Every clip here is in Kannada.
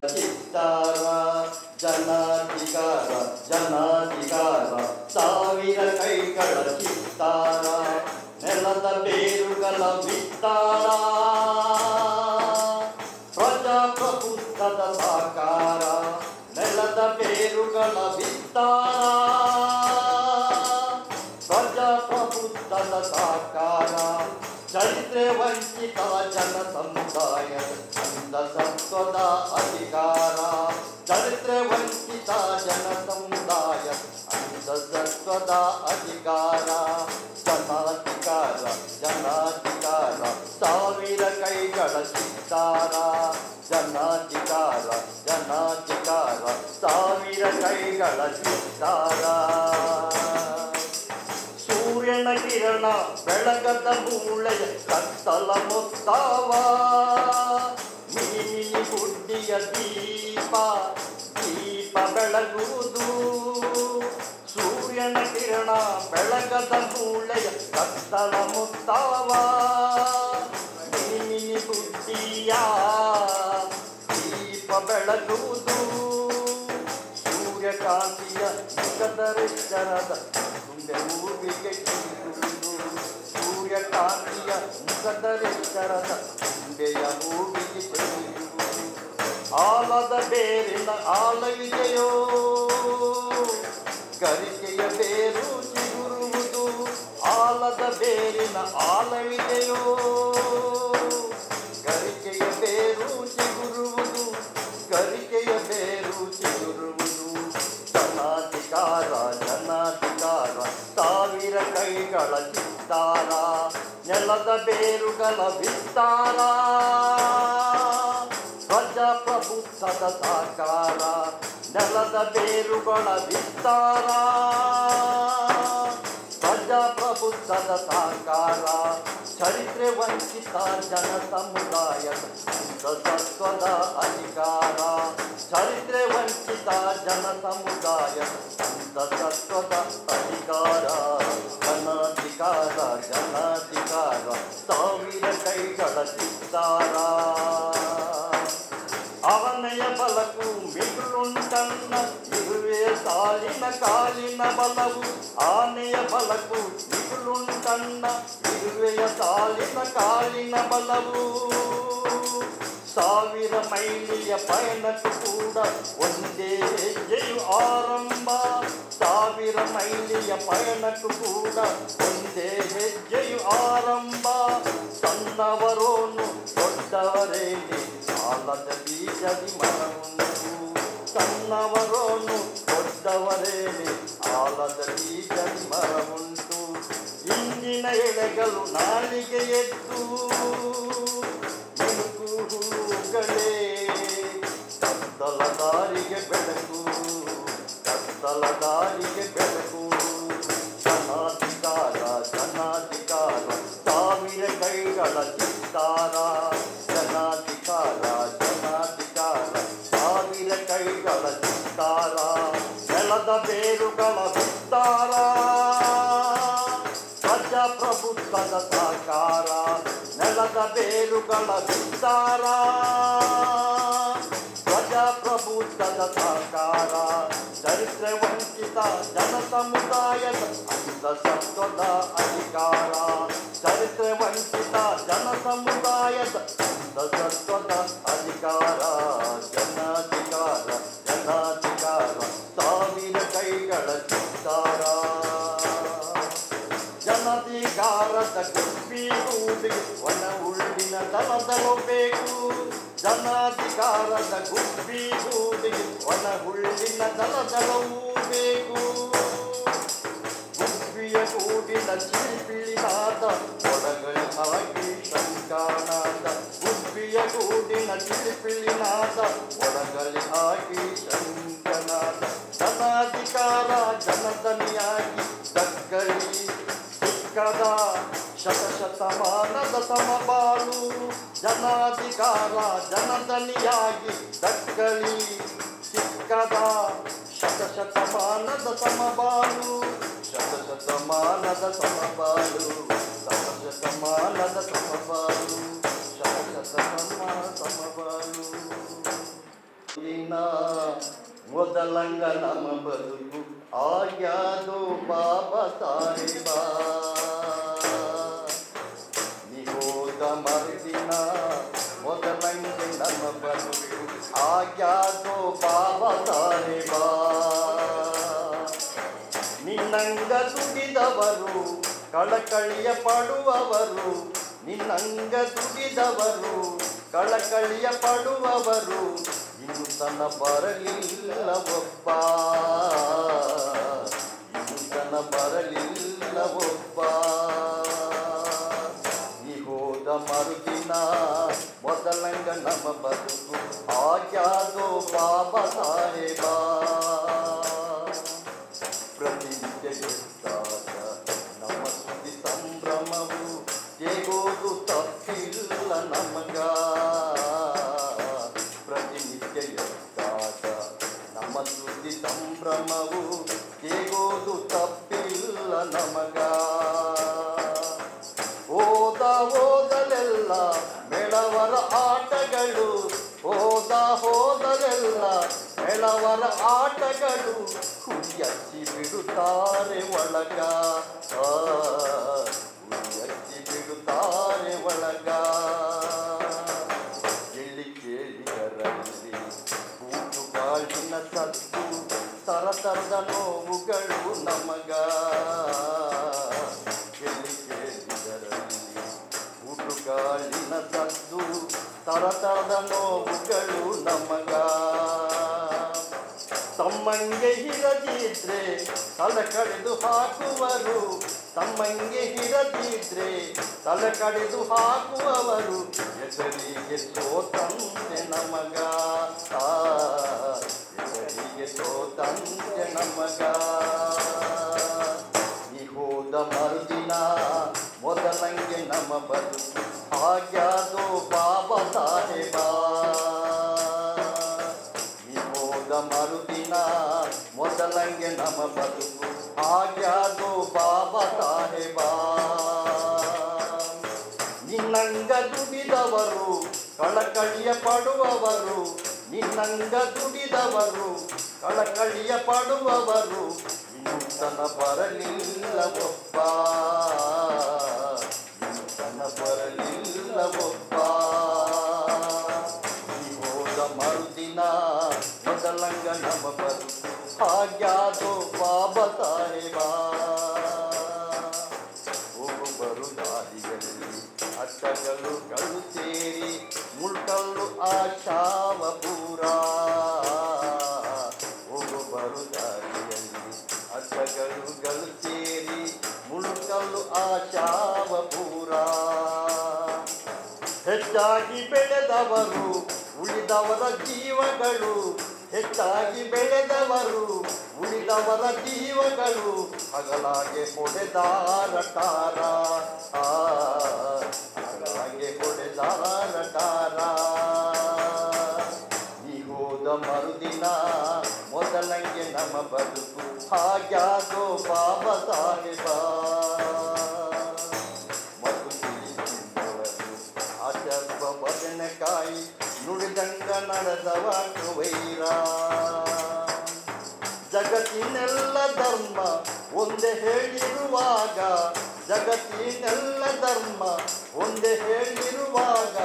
ಚಿತ್ತಾರ ಜನಾಧಿಕಾರ ಜನಾಧಿಕಾರ ಸಾವಿರ ಕೈಗಳ ಚಿತ್ತಾರ ನೆಲದ ಬೇರುಗಳ ವಿಸ್ತಾರ ಪ್ರಜಾಪ್ರಭುತ್ವದ ಸಾಕಾರ ನೆಲದ ಬೇರುಗಳ ವಿಸ್ತಾರ ಪ್ರಜಾಪ್ರಭುತ್ವದ ಸಾಕಾರ ಚರಿತ್ರೆ ವಂಚಿತ ಜನ ಸಮುದಾಯ ಸತ್ವದ ಅಧಿಕಾರ ಚರಿತ್ರೆ ವಂಚಿತ ಜನ ಸಮುದಾಯ ಸತ್ವದ ಅಧಿಕಾರ ಜನಾಧಿಕಾರ ಜನಾಧಿಕಾರ ಸಾವಿರ ಕೈಗಳ ಚಿತ್ತಾರ ಜನಾಧಿಕಾರ ಜನಾಧಿಕಾರ ಸಾವಿರ ಕೈಗಳ ಚಿತ್ತಾರ ಸೂರ್ಯನ ಕಿರಣ ಬೆಳಗದ ಮೂಳೆಯ ಕತ್ತಲ ಮೊತ್ತವ ಮಿನಿ ಮಿನಿ ಗುಡ್ಡಿಯ ದೀಪ ದೀಪ ಬೆಳಗುವುದು ಸೂರ್ಯನ ಕಿರಣ ಬೆಳಗದ ಮೂಳೆಯ ಕತ್ತಲ ಮೊತ್ತವ ಮಿನಿ ಮಿನಿ ಗುಡ್ಡಿಯ ದೀಪ ಬೆಳಗುವುದು ಸೂರ್ಯಕಾಂತಿಯ ಮುಖದರೆಚ್ಚರದ ಹೂವಿಗೆ ಕಿರಿಯುವುದು ಸೂರ್ಯಕಾಂತಿಯ ಮುಖದರೆಚ್ಚರದ ಗುಂಡೆಯ ಹೂವಿಗೆ ಕಿರಿಯುವುದು ಆಲದ ಬೇರಿನ ಆಲವಿದೆಯೋ ಗರಿಕೆಯ ಬೇರು ಚಿಗುರುವುದು ಆಲದ ಬೇರಿನ ಆಲವಿದೆಯೋ ಗರಿಕೆಯ ಬೇರು ಚಿಗುರುವುದು ಗರಿಕೆಯ ಬೇರು ಚಿಗುರುವುದು ಜನಾಧಿಕಾರ ಜನಾಧಿಕಾರ ಸಾವಿರ ಕೈಗಳ ಚಿತ್ತಾರ ನೆಲದ ಬೇರುಗಳ ವಿಸ್ತಾರ ಪ್ರಜಾಪ್ರಭುತ್ವದ ಸಾಕಾರ ನೆಲದ ಬೇರುಗಳ ವಿಸ್ತಾರ ಪ್ರಜಾಪ್ರಭುತ್ವದ ಸಾಕಾರ ಚರಿತ್ರೆ ವಂಚಿತ ಜನ ಸಮುದಾಯದ ಸತ್ವದ ಅಧಿಕಾರ ಚರಿತ್ರೆ ವಂಚಿತ ಜನ ಸಮುದಾಯದ ಸತ್ವದ ಅಧಿಕಾರ ಜನಾಧಿಕಾರ ಜನಾಧಿಕಾರ ಸಾವಿರ ಕೈಗಳ ಚಿತ್ತಾರ ಅವನೆಯ ಬಲಕು ಮಿಗುಳುಂಟನ್ನ ಇರುವೆ ಸಾಲಿನ ಕಾಲಿನ ಬಲವು ಆನೆಯ ಬಲಕು ಮಿಗುಳುಂಟನ್ನ ಇರುವೆಯ ಸಾಲಿನ ಕಾಲಿನ ಬಲವು ಸಾವಿರ ಮೈಲಿಯ ಪಯಣಕ್ಕೂ ಕೂಡ ಒಂದೇ ಹೆಜ್ಜೆಯು ಆರಂಭ ಸಾವಿರ ಮೈಲಿಯ ಪಯಣಕ್ಕೂ ಕೂಡ ಒಂದೇ ಹೆಜ್ಜೆಯು ಆರಂಭ ಸಣ್ಣವರೋನು ದೊಡ್ಡವರೇನೆ ಆಲದ ಬೀಜದಿ ಮರವುಂಟು ಸಣ್ಣವರೋನು ದೊಡ್ಡವರೇನೆ ಆಲದ ಬೀಜದಿ ಮರವುಂಟು ಇಂದಿನ ಎಳೆಗಳು ನಾಲಿಗೆ ಎದ್ದು ಮಿನುಕು ಹೂಗಳೇ ಕತ್ತಲ ದಾರಿಗೆ ಬೆಳಕು ಕತ್ತಲ ದಾರಿಗೆ ಬೆಳಕು ಜನಾಧಿಕಾರ ಜನಾಧಿಕಾರ ಸಾವಿರ ಕೈಗಳ ಚಿತ್ತಾರ ಜನಾಧಿಕಾರ ಜನಾಧಿಕಾರ ಸಾವಿರ ಕೈಗಳ ಚಿತ್ತಾರ ನೆಲದ ಬೇರುಗಳ ವಿಸ್ತಾರ ಪ್ರಜಾಪ್ರಭುತ್ವದ ಸಾಕಾರ ನೆಲದ ಬೇರುಗಳ ವಿಸ್ತಾರ ಪ್ರಜಾಪ್ರಭುತ್ವದ ಸಾಕಾರ ಚರಿತ್ರೆ ವಂಚಿತ ಜನ ಸಮುದಾಯದ ಸತ್ವದ ಅಧಿಕಾರ ಚರಿತ್ರೆ ವಂಚಿತ ಜನ ಸಮುದಾಯದ ಸತ್ವದ ಅಧಿಕಾರ ಜನಾಧಿಕಾರ ಜನಾಧಿಕಾರ ಸಾವಿರ ಕೈಗಳ ಚಿತ್ತಾರ ಜನಾಧಿಕಾರದ ಗುಬ್ಬಿ ಹೂವಿಗೆ ಒಣ ಉಳ್ಳಿನ ದಳದಳು ಬೇಕು ಜನಾಧಿಕಾರದ ಗುಬ್ಬಿ ಹೂವಿಗೆ ಒಣ ಹುಳ್ಳಿನ ದಳದಳವೂ ಬೇಕು ಗುಬ್ಬಿಯ ಕೂಡಿನ ಚಿಲಿಪಿಳಿನಾದ ಒಡಗಳಿ ಹಾಕಿ ಶಂಕಾನಾದ ಗುಬ್ಬಿಯ ಕೂಡಿನ ಚಿಲಿಪಿಳಿನಾದ ಒಡಗಳಿ ಹಾಕಿ ಶಂಕನಾದ ಜನಾಧಿಕಾರ ಜನಧನಿಯಾಗಿ ದಕ್ಕಳಿ ಸಿಕ್ಕದ ಶತಶತಮಾನದ ಸಮಬಾಳು ಜನಾಧಿಕಾರ ಜನಧನಿಯಾಗಿ ದಕ್ಕಳಿ ಸಿಕ್ಕದ ಶತಶತಮಾನದ ಸಮಬಾಳು ಶತಶತಮಾನದ ಸಮಬಾಳು ಶತಶತಮಾನದ ಮೊದಲಂಗ ನಮ್ಮ ಬದುಕು ಆಗ್ಯಾದೋ ಬಾಬಾ ಸಾಹೇಬ. ನೀ ಹೋದ ಮರುದಿನ ಮೊದಲಂಗೆ ನಮ್ಮ ಬದುಕು ಆಗ್ಯಾದೋ ಬಾಬಾ ಸಾಹೇಬ. ನಿನ್ನಂಗ ದುಡಿದವರು ಕಳಕಳಿಯ ಪಡುವವರು, ನಿನ್ನಂಗ ದುಡಿದವರು ಕಳಕಳಿಯ ಪಡುವವರು ಇನ್ನು ತನ ಬರಲಿಲ್ಲ ಒಬ್ಬ, ಇನ್ನು ತನ ಬರಲಿಲ್ಲ ಒಬ್ಬ. ನೀ ಹೋದ ಮರುದಿನ ಮೊದಲಂಗ ನಮ್ಮ ಬದುಕು ಆಗ್ಯಾದೋ ಬಾಬಾ ಸಾಹೇಬ. ಪ್ರತಿನಿತ್ಯ ಎದ್ದಾಗ ನಮ್ಮ ಸುದ್ದಿ ಸಂಭ್ರಮವು ಹೇಗೋದು ತಪ್ಪಿಲ್ಲ ನಮಗ. ಪ್ರತಿನಿತ್ಯ ಎದ್ದಾಗ ನಮ್ಮ ಸುದ್ದಿ ಸಂಭ್ರಮವು ಹೇಗೋದು ತಪ್ಪಿಲ್ಲ ನಮಗ. ಹೋದಲೆಲ್ಲ ಮೆಳವರ ಆಟಗಳು, ಹೋದಲೆಲ್ಲ ಮೆಳವರ ಆಟಗಳು ಹುಯ್ಯಚ್ಚಿ ಬಿಡುತ್ತಾರೆ ಒಳಗ, ಹುಯ್ಯಚ್ಚಿ ಬಿಡುತ್ತಾರೆ ಒಳಗ. ಎಲ್ಲಿ ಕೇಳಿದರಲ್ಲಿ ಬೂಟುಗಾಳಿನ ಸದ್ದು, ತರತರದ ನೋವುಗಳು ನಮಗ. ಎಲ್ಲಿ ಕೇಳಿದರಲ್ಲಿ ಬೂಟುಗಾಳಿನ ಸದ್ದು, ತರತರದ ನೋವುಗಳು ನಮಗ. ತಮ್ಮಂಗೆ ಹಿರದಿದ್ರೆ ತಲೆ ಕಡಿದು ಹಾಕುವರು, ತಮ್ಮಂಗೆ ಹಿರದಿದ್ರೆ ತಲೆ ಕಡಿದು ಹಾಕುವವರು ಎದುರಿಗೆ ಸೋತಂತೆ ನಮಗ, ಎದುರಿಗೆ ಸೋತಂತೆ ನಮಗ. ನೀ ಹೋದ ಮರುದಿನ ಮೊದಲಂಗೆ ನಮ್ಮ ಬದುಕು ಆಗ್ಯಾದೋ ಬಾಬಾ ಸಾಹೇಬ. ಮರುದಿನ ಮೊದಲಂಗೆ ನಮ್ಮ ಬದುಕು ಆಗ್ಯಾದೋ ಬಾಬಾ ಸಾಹೇಬ. ನಿನ್ನಂಗ ದುಡಿದವರು ಕಳಕಳಿಯ ಪಡುವವರು, ನಿನ್ನಂಗ ದುಡಿದವರು ಕಳಕಳಿಯ ಪಡುವವರು ಇನ್ನು ತನ ಬರಲಿಲ್ಲ ಒಬ್ಬ, ಇನ್ನು ತನ ಬರಲಿಲ್ಲ ಒಬ್ಬ. ನೀ ಹೋದ ಮರುದಿನ ಮೊದಲಂಗ ನಮ್ಮ ಬದುಕು ಆಗ್ಯಾದೋ ಬಾಬಾ ಸಾಹೇಬ. ಹೋಗುಬರು ದಾರಿಯಲ್ಲಿ ಅಡ್ಡಗಳು ಸೇರಿ ಮುಳ್ಕಲ್ಲು ಆಶಾವಪುರ. ಹೋಗುಬರು ದಾರಿಯಲ್ಲಿ ಅಡ್ಡಗಳು ಸೇರಿ ಮುಳ್ಕಲ್ಲು ಆಶಾವಪುರ. ಹೆಚ್ಚಾಗಿ ಬೆಳೆದವರು ಉಳಿದವರ ಜೀವಗಳು, ಹೆಚ್ಚಾಗಿ ಬೆಳೆದವರು ಉಳಿದವರ ಜೀವಗಳು ಹಗಲಾಗೆ ಹೊಡೆದಾರ ಟಾರ, ಹಗಲಾಗೆ ಹೊಡೆದಾರ ಟಾರ. ನೀ ಹೋದ ಮರುದಿನ ಮೊದಲಂಗೆ ನಮ್ಮ ಬದುಕು ಆಗ್ಯಾದೋ ಬಾಬಾ ಸಾಹೇಬ. ಆಚರ್ವ ಬದನೆಕಾಯಿ ನುಡಿದಂಗ ನಡೆದವ ವೈರ. ಜಗತ್ತಿನೆಲ್ಲ ಧರ್ಮ ಒಂದೇ ಹೇಳಿರುವಾಗ, ಜಗತ್ತಿನೆಲ್ಲ ಧರ್ಮ ಒಂದೇ ಹೇಳಿರುವಾಗ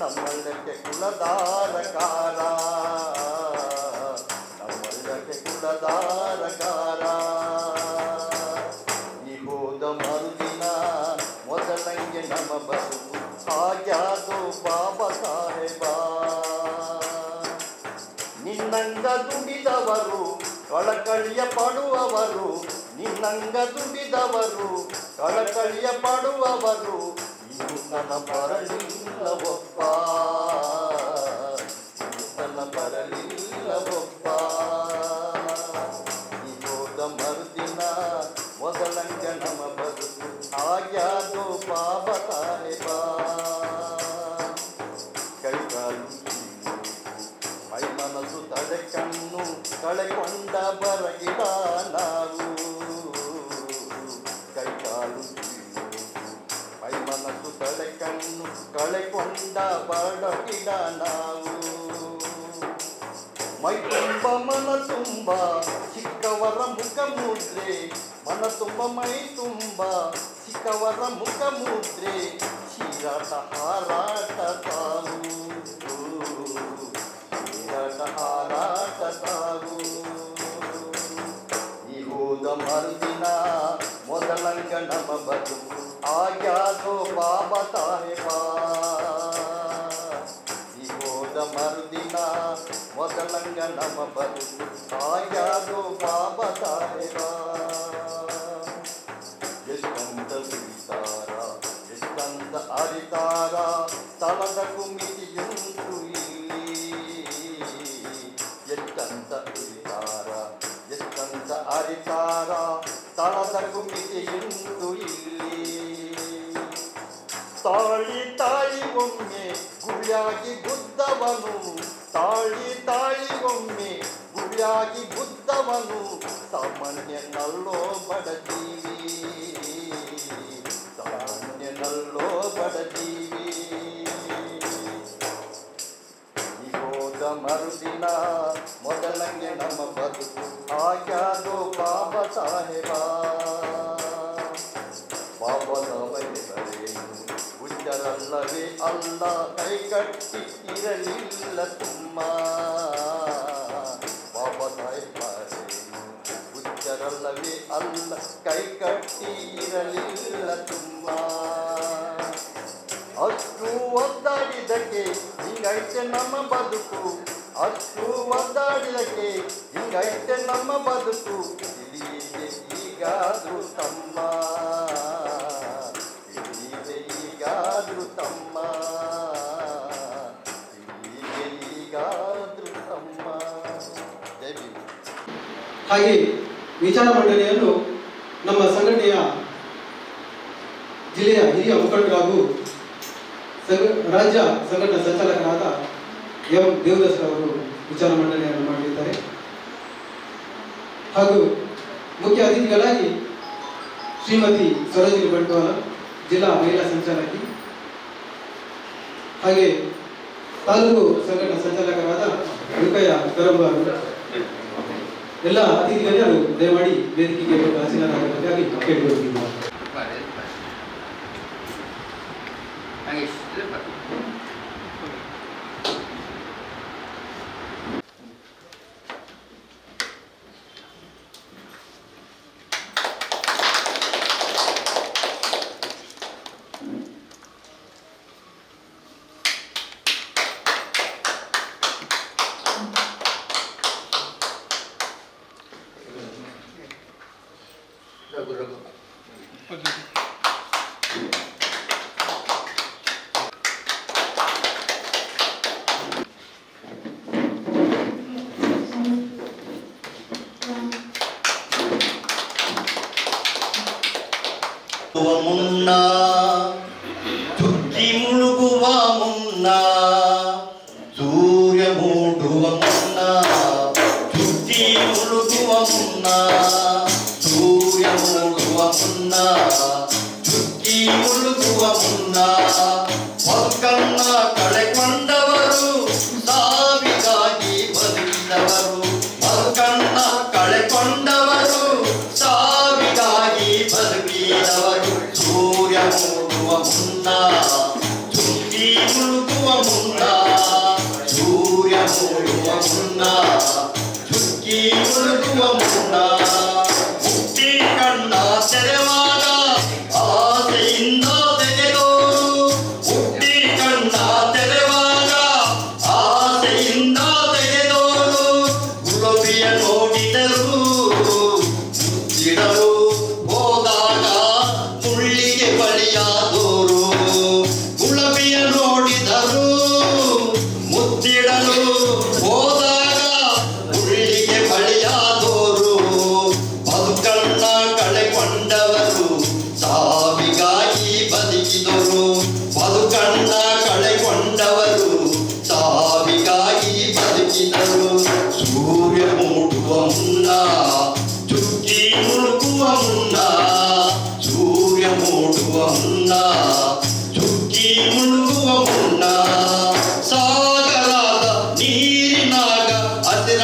ನಮ್ಮಲ್ಲಕ್ಕೆ ಕುಲದಾರಕಾರ, ನಮ್ಮಲ್ಲಕ್ಕೆ ಕುಲದಾರಕಾರ. ನೀ ಹೋದ ಮರುದಿನ ಮೊದಲಂಗೆ ನಮ್ಮ ಬದುಕು ಆಗ್ಯಾದೋ ಬಾಬಾ ಸಾಹೇಬ. ನಿನ್ನಂಗ ದುಡಿದವರು ಕಳಕಳಿಯ ಪಡುವವರು, ನಿನ್ನಂಗ ದುಡಿದವರು ಕಳಕಳಿಯ ಪಡುವವರು ಇನ್ನು ತನ ಬರಲಿಲ್ಲ ಒಬ್ಬ, ಇನ್ನು ತನ ಬರಲಿಲ್ಲ ಒಬ್ಬ. ನೀ ಹೋದ ಮರುದಿನ ಮೊದಲಂಗ ನಮ್ಮ ಬದುಕು ಆಗ್ಯಾದೋ ಬಾಬಾ ಸಾಹೇಬ. ಕೈಕಾಲು ಮೈ ಮನಸ್ಸು ತಡೆ ಕಣ್ಣು ಕಳೆಕೊಂಡ ಬರಗಿದ ನಾವು, ಕೈಕಾಲು ಮೈ ಮನಸ್ಸು ತಡೆ ಕಣ್ಣು ಕಳೆಕೊಂಡ ಬರಗಿದ ನಾವು. ಮೈ ತುಂಬ ಮನ ತುಂಬ ಚಿಕ್ಕವರ ಮುಖ ಮುದ್ರೆ, ಮನ ತುಂಬ ಮೈ ತುಂಬ ಚಿಕ್ಕವರ ಮುಖ ಮುದ್ರೆ, ಚೀರಾಟ ಹಾರಾಟ ಸಾಗು, ಚೀರಾಟ ಹಾರಾಟ ಸಾಗು. ಈ ಹೋದ ಮರುದಿನ ಮೊದಲಂಗ ನಮ್ಮ ಬದುಕು ಆಗ್ಯಾದೋ ಬಾಬಾ ಸಾಹೇಬ. ಈ ಹೋದ ಮರುದಿನ ಮೊದಲಂಗ ನಮ್ಮ ಬದುಕು ಆಗ್ಯಾದೋ ಬಾಬಾ ಸಾಹೇಬ. ಎಷ್ಟಂತ ಸುಳಿತಾರ ಎಷ್ಟಂತ ಅರಿತಾರ ತಳದ ಕುಮಿತಿಯುಂಟು ಇಲ್ಲಿ. ಎಷ್ಟಂತ ಉಳಿತಾರ ಎಷ್ಟಂತ ಅರಿತಾರ ತಳದ ಕುಮಿತಿಯುಂಟು ಇಲ್ಲಿ. ತಾಳಿ ತಾಳಿ ಒಮ್ಮೆ ಗುಳಿಯಾಗಿ ಬುದ್ಧವನು, ತಾಳಿ ತಾಳಿ ಒಮ್ಮೆ ಗುಳಿಯಾಗಿ ಬುದ್ಧವನು, ಸಾಮಾನ್ಯನಲ್ಲೋ ಬಡಜೀವಿ, ಸಾಮಾನ್ಯನಲ್ಲೋ ಬಡಜೀವಿ. ಈ ಹೋದ ಮರುದಿನ ಮೊದಲಂಗೆ ನಮ್ಮ ಬದುಕು ಆಗ್ಯಾದೋ ಬಾಬಾ ಸಾಹೇಬ. ಬಾಬಾ ಸಾಹೇಬರೇನು ಹುಚ್ಚರಲ್ಲವೇ ಅಲ್ಲ, ಕೈಗಟ್ಟಿ ಇರಲಿಲ್ಲ ತುಂಬ. ಬಾಬಾ ಸಾಹೇಬರೇನು ಹುಚ್ಚರಲ್ಲವೇ ಅಲ್ಲ, ಕೈಗಟ್ಟಿ ಇರಲಿಲ್ಲ ತುಂಬ. ಅಷ್ಟು ಒದ್ದಾಡಿದಕ್ಕೆ ಹಿಂಗೈತೆ ನಮ್ಮ ಬದುಕು, ಅಷ್ಟು ಒದ್ದಾಡಿದಕ್ಕೆ ಹಿಂಗೈತೆ ನಮ್ಮ ಬದುಕು. ತಿಳಿಯಿದೆ ಈಗಾದ್ರೂ ತಮ್ಮ, ತಿಳಿಯಿದೆ ಈಗಾದ್ರೂ ತಮ್ಮ, ತಿಳಿಯಿದೆ ಈಗಾದ್ರೂ ತಮ್ಮ. ಜೈ ಭೀಮ್. ಹಾಗೆ ವಿಚಾರ ಮಂಡಳಿಯನ್ನು ನಮ್ಮ ಸಂಘಟನೆಯ ಜಿಲ್ಲೆಯ ಹಿರಿಯ ಮುಖಂಡರು ಹಾಗೂ ರಾಜ್ಯ ಸಂಘಟನಾ ಸಂಚಾಲಕರಾದ ಎಂ ದೇವದಾಸ್ ಅವರು ವಿಚಾರ ಮಂಡನೆಯನ್ನು ಮಾಡಲಿದ್ದಾರೆ. ಹಾಗೂ ಮುಖ್ಯ ಅತಿಥಿಗಳಾಗಿ ಶ್ರೀಮತಿ ಸರೋಜಿನಿ ಬಂಟ್ವಾಳ, ಜಿಲ್ಲಾ ಮಹಿಳಾ ಸಂಚಾಲಕಿ, ಹಾಗೆ ತಾಲೂಕು ಸಂಘಟನಾ ಸಂಚಾಲಕರಾದ ರುಕಯ್ಯ ಕರಂಬ ಅವರು. ಎಲ್ಲ ಅತಿಥಿಗಣ್ಯರು ದಯಮಾಡಿ ವೇದಿಕೆಗೆ ಹಾಜರಾಗಬೇಕಾಗಿ ಕೇಳಿಕೊಳ್ಳುತ್ತಿದ್ದಾರೆ. ಮುನ್ನ ಚುಕ್ಕಿ ಮುಳುಗುವ ಮುನ್ನ, ಸೂರ್ಯ ಮೂಡುವ ಮುನ್ನ, ಚುಕ್ಕಿ ಮುಳುಗುವ ಮುನ್ನ, ಸೂರ್ಯ ಮೂಡುವ ಮುನ್ನ, ಚುಕ್ಕಿ ಮುಳುಗುವ ಮುನ್ನ. ಮಕ್ಕನ್ನ ಕಳೆಕೊಂಡವರು ಸಾವಿಗಾಗಿ ಬದುಕಿದವರು, ಮಕ್ಕನ್ನ ಕಳೆಕೊಂಡವರು ಸಾವಿಗಾಗಿ ಬದುಕಿದವರು. ಸೂರ್ಯ ಮೂಡುವ ಮುನ್ನ, ಚುಕ್ಕಿ ಮುಳುಗುವ ಮುನ್ನ, ಸೂರ್ಯ ಮೂಡುವ ಮುನ್ನ, ಚುಕ್ಕಿ ಮುಳುಗುವ ಮುನ್ನ. ಮುಕ್ತಿ ಕಣ್ಣ ತೆರೆವಾಗ ಆಸೆಯಿಂದ ತೆಗೆದೋರು, ಮುಕ್ತಿ ಕಣ್ಣ ತೆರೆವಾಗ ಆಸೆಯಿಂದ ತೆಗೆದೋರು, ಗುಲಾಬಿಯ ನೋಡಿದರು ಮುಚ್ಚಿಡಲು ಹೋದಾಗ ಮುಳ್ಳಿಗೆ ಬಲಿಯಾದೋರು, ಗುಲಾಬಿಯ ನೋಡಿದರು ಮುಚ್ಚಿಡಲು ಹೋದಾಗ ಮುಳ್ಳಿಗೆ ಬಲಿಯಾದೋರು. ಬದುಕನ್ನ ಕಳೆಕೊಂಡವರು ಸಾವಿಗಾಗಿ ಬದುಕಿದರು, ಬದುಕನ್ನ ಕಳೆಕೊಂಡವರು ಸಾವಿಗಾಗಿ ಬದುಕಿದರು. ಸೂರ್ಯ ಮೂಡುವ ಮುನ್ನ, ಚುಕ್ಕಿ ಮುಳುಗುವ ಮುನ್ನ, ಸೂರ್ಯ ಮೂಡುವ ಮುನ್ನ, ಚುಕ್ಕಿ ಮುಳುಗುವ ಮುನ್ನ. ಸಾಗರದ ನೀರಿನಾಗ ಅದಿರ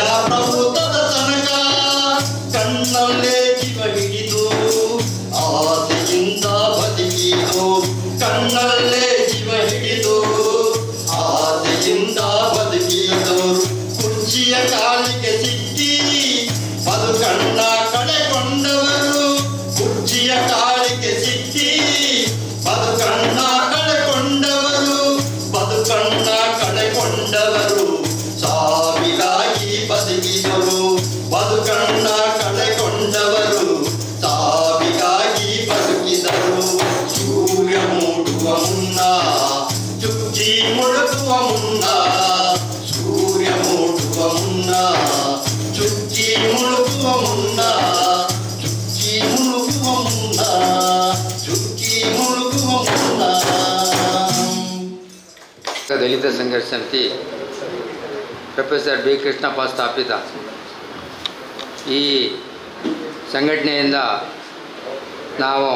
ಪ್ರಜಾಪ್ರಭುತ್ವದ ತನಕ ಕಣ್ಣಲ್ಲೇ ಜೀವ ಹಿಡಿದು ಆಸೆಯಿಂದ ಬದುಕಿದು, ಕಣ್ಣಲ್ಲೇ ಜೀವ ಹಿಡಿದು ಆಸೆಯಿಂದ ಬದುಕಿದವರು ಕುರ್ಚಿಯ ಕಾಲಿಗೆ ಸಿಕ್ಕಿ ಬದುಕಣ್ಣ ಕಳೆಕೊಂಡವರು, ಕುರ್ಚಿಯ ಕಾಲಿಗೆ ಸಿಕ್ಕಿ ಬದುಕಣ್ಣ ಕಳೆಕೊಂಡವರು, ಬದುಕಣ್ಣ ಕಳೆಕೊಂಡವರು ಸಾವಿಗಾಗಿ ಬದುಕಿದರು, ಬದುಕಣ್ಣ ಕಳೆಕೊಂಡವರು ಸಾವಿಗಾಗಿ ಬದುಕಿದರು. ಸೂರ್ಯ ಮೂಡುವ ಮುನ್ನ ಚುಕ್ಕಿ ಮುಳುಗುವ ಮುನ್ನ, ಸೂರ್ಯ ಮೂಡುವ ಮುನ್ನ ಚುಕ್ಕಿ ಮುಳುಗುವ ಮುನ್ನ, ಚುಕ್ಕಿ ಮುಳುಗುವ ಮುನ್ನ, ಚುಕ್ಕಿ ಮುಳುಗುವ ಮುನ್ನ. ದಲಿತ ಸಂಘರ್ಷ ಸಮಿತಿ ಪ್ರೊಫೆಸರ್ ಬಿ ಕೃಷ್ಣಪ್ಪ ಸ್ಥಾಪಿತ ಈ ಸಂಘಟನೆಯಿಂದ ನಾವು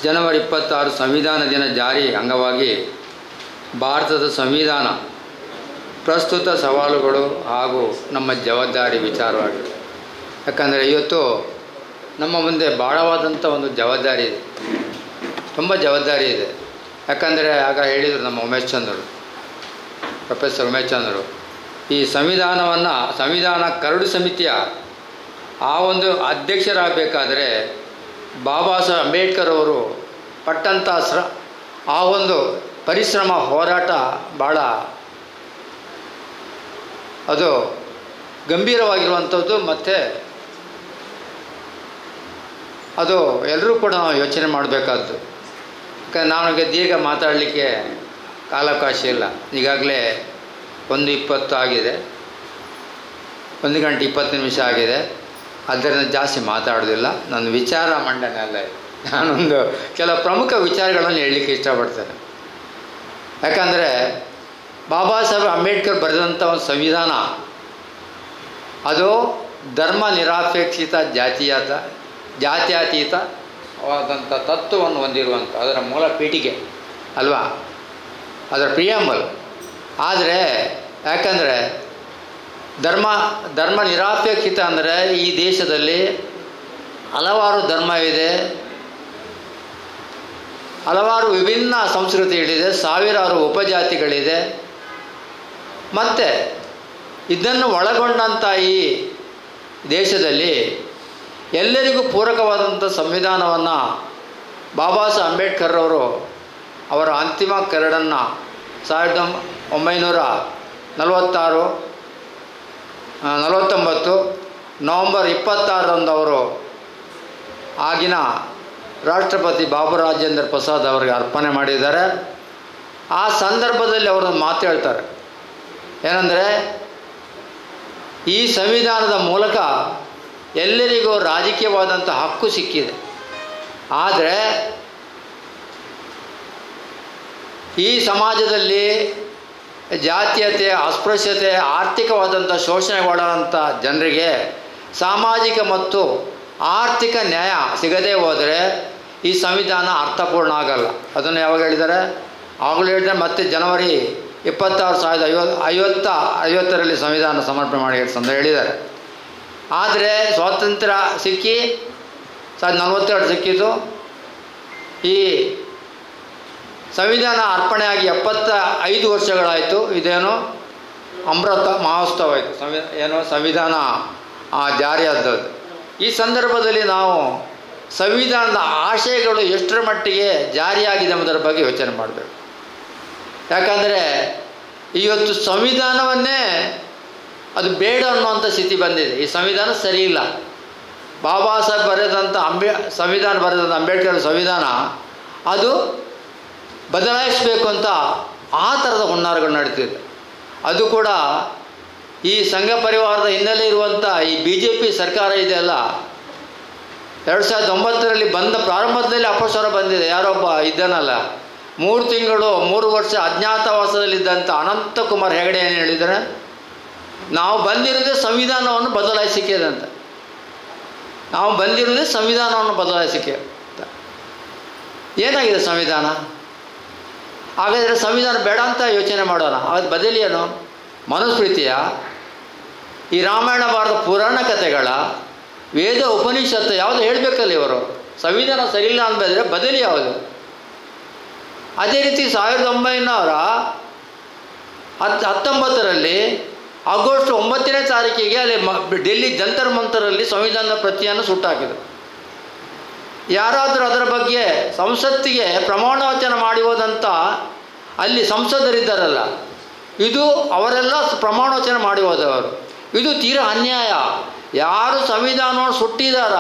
ಜನವರಿ 26 ಸಂವಿಧಾನ ದಿನ ಜಾರಿ ಅಂಗವಾಗಿ ಭಾರತದ ಸಂವಿಧಾನ ಪ್ರಸ್ತುತ ಸವಾಲುಗಳು ಹಾಗೂ ನಮ್ಮ ಜವಾಬ್ದಾರಿ ವಿಚಾರವಾಗಿದೆ. ಯಾಕಂದರೆ ಇವತ್ತು ನಮ್ಮ ಮುಂದೆ ಭಾಳವಾದಂಥ ಒಂದು ಜವಾಬ್ದಾರಿ ಇದೆ, ತುಂಬ ಜವಾಬ್ದಾರಿ ಇದೆ. ಯಾಕಂದರೆ ಆಗ ಹೇಳಿದರು ನಮ್ಮ ಉಮೇಶ್ ಚಂದ್ರು, ಪ್ರೊಫೆಸರ್ ಉಮೇಶ್ ಚಂದ್ರು, ಈ ಸಂವಿಧಾನ ಕರಡು ಸಮಿತಿಯ ಆ ಒಂದು ಅಧ್ಯಕ್ಷರಾಗಬೇಕಾದ್ರೆ ಬಾಬಾ ಸಾಹೇಬ್ ಅಂಬೇಡ್ಕರ್ ಅವರು ಪಟ್ಟಂಥ ಆ ಒಂದು ಪರಿಶ್ರಮ ಹೋರಾಟ ಭಾಳ ಅದು ಗಂಭೀರವಾಗಿರುವಂಥದ್ದು. ಮತ್ತು ಅದು ಎಲ್ಲರೂ ಕೂಡ ನಾವು ಯೋಚನೆ ಮಾಡಬೇಕಾದ್ದು. ಯಾಕಂದರೆ ನನಗೆ ದೀರ್ಘ ಮಾತಾಡಲಿಕ್ಕೆ ಕಾಲಾವಕಾಶ ಇಲ್ಲ. ಈಗಾಗಲೇ 1:20 ಆಗಿದೆ, 1 ಗಂಟೆ 20 ನಿಮಿಷ ಆಗಿದೆ. ಅದರಿಂದ ಜಾಸ್ತಿ ಮಾತಾಡೋದಿಲ್ಲ. ನನ್ನ ವಿಚಾರ ಮಂಡನೆ ಅಲ್ಲ, ನಾನೊಂದು ಕೆಲವು ಪ್ರಮುಖ ವಿಚಾರಗಳನ್ನು ಹೇಳಲಿಕ್ಕೆ ಇಷ್ಟಪಡ್ತೇನೆ. ಯಾಕಂದರೆ ಬಾಬಾ ಸಾಹೇಬ್ ಅಂಬೇಡ್ಕರ್ ಬರೆದಂಥ ಒಂದು ಸಂವಿಧಾನ ಅದು ಧರ್ಮ ನಿರಾಪೇಕ್ಷಿತ ಜಾತ್ಯತೀತವಾದಂಥ ತತ್ವವನ್ನು ಹೊಂದಿರುವಂಥ ಅದರ ಮೂಲ ಪೀಠಿಗೆ ಅಲ್ವಾ, ಅದರ ಪ್ರಿಯಾಂಬಲ್. ಆದರೆ ಯಾಕಂದರೆ ಧರ್ಮ ನಿರಾಪೇಕ್ಷಿತ ಅಂದರೆ ಈ ದೇಶದಲ್ಲಿ ಹಲವಾರು ಧರ್ಮವಿದೆ, ಹಲವಾರು ವಿಭಿನ್ನ ಸಂಸ್ಕೃತಿಗಳಿದೆ, ಸಾವಿರಾರು ಉಪಜಾತಿಗಳಿದೆ. ಮತ್ತು ಇದನ್ನು ಒಳಗೊಂಡಂಥ ಈ ದೇಶದಲ್ಲಿ ಎಲ್ಲರಿಗೂ ಪೂರಕವಾದಂಥ ಸಂವಿಧಾನವನ್ನು ಬಾಬಾ ಸಾಹೇಬ್ ಅಂಬೇಡ್ಕರ್ ಅವರು ಅವರ ಅಂತಿಮ ಕರಡನ್ನು 1949 ನವಂಬರ್ 26ರಂದು ಅವರು ಆಗಿನ ರಾಷ್ಟ್ರಪತಿ ಬಾಬು ರಾಜೇಂದ್ರ ಪ್ರಸಾದ್ ಅವರಿಗೆ ಅರ್ಪಣೆ ಮಾಡಿದ್ದಾರೆ. ಆ ಸಂದರ್ಭದಲ್ಲಿ ಅವರು ಮಾತು ಹೇಳ್ತಾರೆ, ಏನಂದರೆ ಈ ಸಂವಿಧಾನದ ಮೂಲಕ ಎಲ್ಲರಿಗೂ ರಾಜಕೀಯವಾದಂಥ ಹಕ್ಕು ಸಿಕ್ಕಿದೆ. ಆದರೆ ಈ ಸಮಾಜದಲ್ಲಿ ಜಾತೀಯತೆ, ಅಸ್ಪೃಶ್ಯತೆ, ಆರ್ಥಿಕವಾದಂಥ ಶೋಷಣೆಗೊಳಗಾದಂಥ ಜನರಿಗೆ ಸಾಮಾಜಿಕ ಮತ್ತು ಆರ್ಥಿಕ ನ್ಯಾಯ ಸಿಗದೇ ಹೋದರೆ ಈ ಸಂವಿಧಾನ ಅರ್ಥಪೂರ್ಣ ಆಗಲ್ಲ. ಅದನ್ನು ಯಾವಾಗ ಹೇಳಿದ್ದಾರೆ? ಆಗಲೂ ಹೇಳಿದರೆ ಮತ್ತೆ ಜನವರಿ 26, 1950ರಲ್ಲಿ ಸಂವಿಧಾನ ಸಮರ್ಪಣೆ ಮಾಡಿ ಅಂತ ಹೇಳಿದ್ದಾರೆ. ಆದರೆ ಸ್ವಾತಂತ್ರ್ಯ ಸಿಕ್ಕಿ 1942 ಸಿಕ್ಕಿತು. ಈ ಸಂವಿಧಾನ ಅರ್ಪಣೆಯಾಗಿ 75 ವರ್ಷಗಳಾಯಿತು. ಇದೇನು ಅಮೃತ ಮಹೋತ್ಸವ ಆಯಿತು, ಸಂವಿಧಾನ ಜಾರಿಯಾದದ್ದು. ಈ ಸಂದರ್ಭದಲ್ಲಿ ನಾವು ಸಂವಿಧಾನದ ಆಶಯಗಳು ಎಷ್ಟರ ಮಟ್ಟಿಗೆ ಜಾರಿಯಾಗಿದೆ ಎಂಬುದರ ಬಗ್ಗೆ ಯೋಚನೆ ಮಾಡಬೇಕು. ಯಾಕಂದರೆ ಇವತ್ತು ಸಂವಿಧಾನವನ್ನೇ ಅದು ಬೇಡ ಅನ್ನುವಂಥ ಸ್ಥಿತಿ ಬಂದಿದೆ. ಈ ಸಂವಿಧಾನ ಸರಿ ಇಲ್ಲ. ಬಾಬಾ ಸಾಹೇಬ್ ಬರೆದಂಥ ಅಂಬೇಡ್ಕರ್ ಸಂವಿಧಾನ ಅದು ಬದಲಾಯಿಸಬೇಕು ಅಂತ ಆ ಥರದ ಹುನ್ನಾರಗಳು ನಡೀತಿದೆ. ಅದು ಕೂಡ ಈ ಸಂಘ ಪರಿವಾರದ ಹಿನ್ನೆಲೆ ಇರುವಂಥ ಈ BJP ಸರ್ಕಾರ ಇದೆಯಲ್ಲ, 2009ರಲ್ಲಿ ಬಂದ ಪ್ರಾರಂಭದಲ್ಲಿ ಅಪಸ್ವರ ಬಂದಿದೆ. ಯಾರೊಬ್ಬ ಇದ್ದಾನಲ್ಲ, 3 ತಿಂಗಳು 3 ವರ್ಷ ಅಜ್ಞಾತವಾಸದಲ್ಲಿದ್ದಂಥ ಅನಂತಕುಮಾರ್ ಹೆಗಡೆ ಏನು ಹೇಳಿದರೆ, ನಾವು ಬಂದಿರೋದೇ ಸಂವಿಧಾನವನ್ನು ಬದಲಾಯಿಸಿಕೆ ಅಂತ. ನಾವು ಬಂದಿರೋದೇ ಸಂವಿಧಾನವನ್ನು ಬದಲಾಯಿಸಿಕೆ. ಏನಾಗಿದೆ ಸಂವಿಧಾನ? ಹಾಗಾದರೆ ಸಂವಿಧಾನ ಬೇಡ ಅಂತ ಯೋಚನೆ ಮಾಡೋಣ. ಅದು ಬದಲಿ ಏನು? ಮನುಸ್ಮೃತಿಯ, ಈ ರಾಮಾಯಣ ಭಾರತ ಪುರಾಣ ಕಥೆಗಳ, ವೇದ ಉಪನಿಷತ್ತು ಯಾವುದು ಹೇಳಬೇಕಲ್ಲ ಇವರು? ಸಂವಿಧಾನ ಸರಿಯಿಲ್ಲ ಅಂದಿದ್ರೆ ಬದಲಿ ಯಾವುದು? ಅದೇ ರೀತಿ 1919ರಲ್ಲಿ ಆಗಸ್ಟ್ 9ನೇ ತಾರೀಕಿಗೆ ಅಲ್ಲಿ ಡೆಲ್ಲಿ ಜಂತರ್ ಮಂತರಲ್ಲಿ ಸಂವಿಧಾನದ ಪ್ರತಿಯನ್ನು ಸುಟ್ಟಾಕಿದರು. ಯಾರಾದರೂ ಅದರ ಬಗ್ಗೆ ಸಂಸತ್ತಿಗೆ ಪ್ರಮಾಣ ವಚನ ಮಾಡಿ ಹೋದಂಥ ಅಲ್ಲಿ ಸಂಸದರಿದ್ದಾರಲ್ಲ, ಇದು ಅವರೆಲ್ಲ ಪ್ರಮಾಣ ವಚನ ಮಾಡಿ ಹೋದವರು. ಇದು ತೀರಾ ಅನ್ಯಾಯ. ಯಾರು ಸಂವಿಧಾನವನ್ನು ಸುಟ್ಟಿದಾರ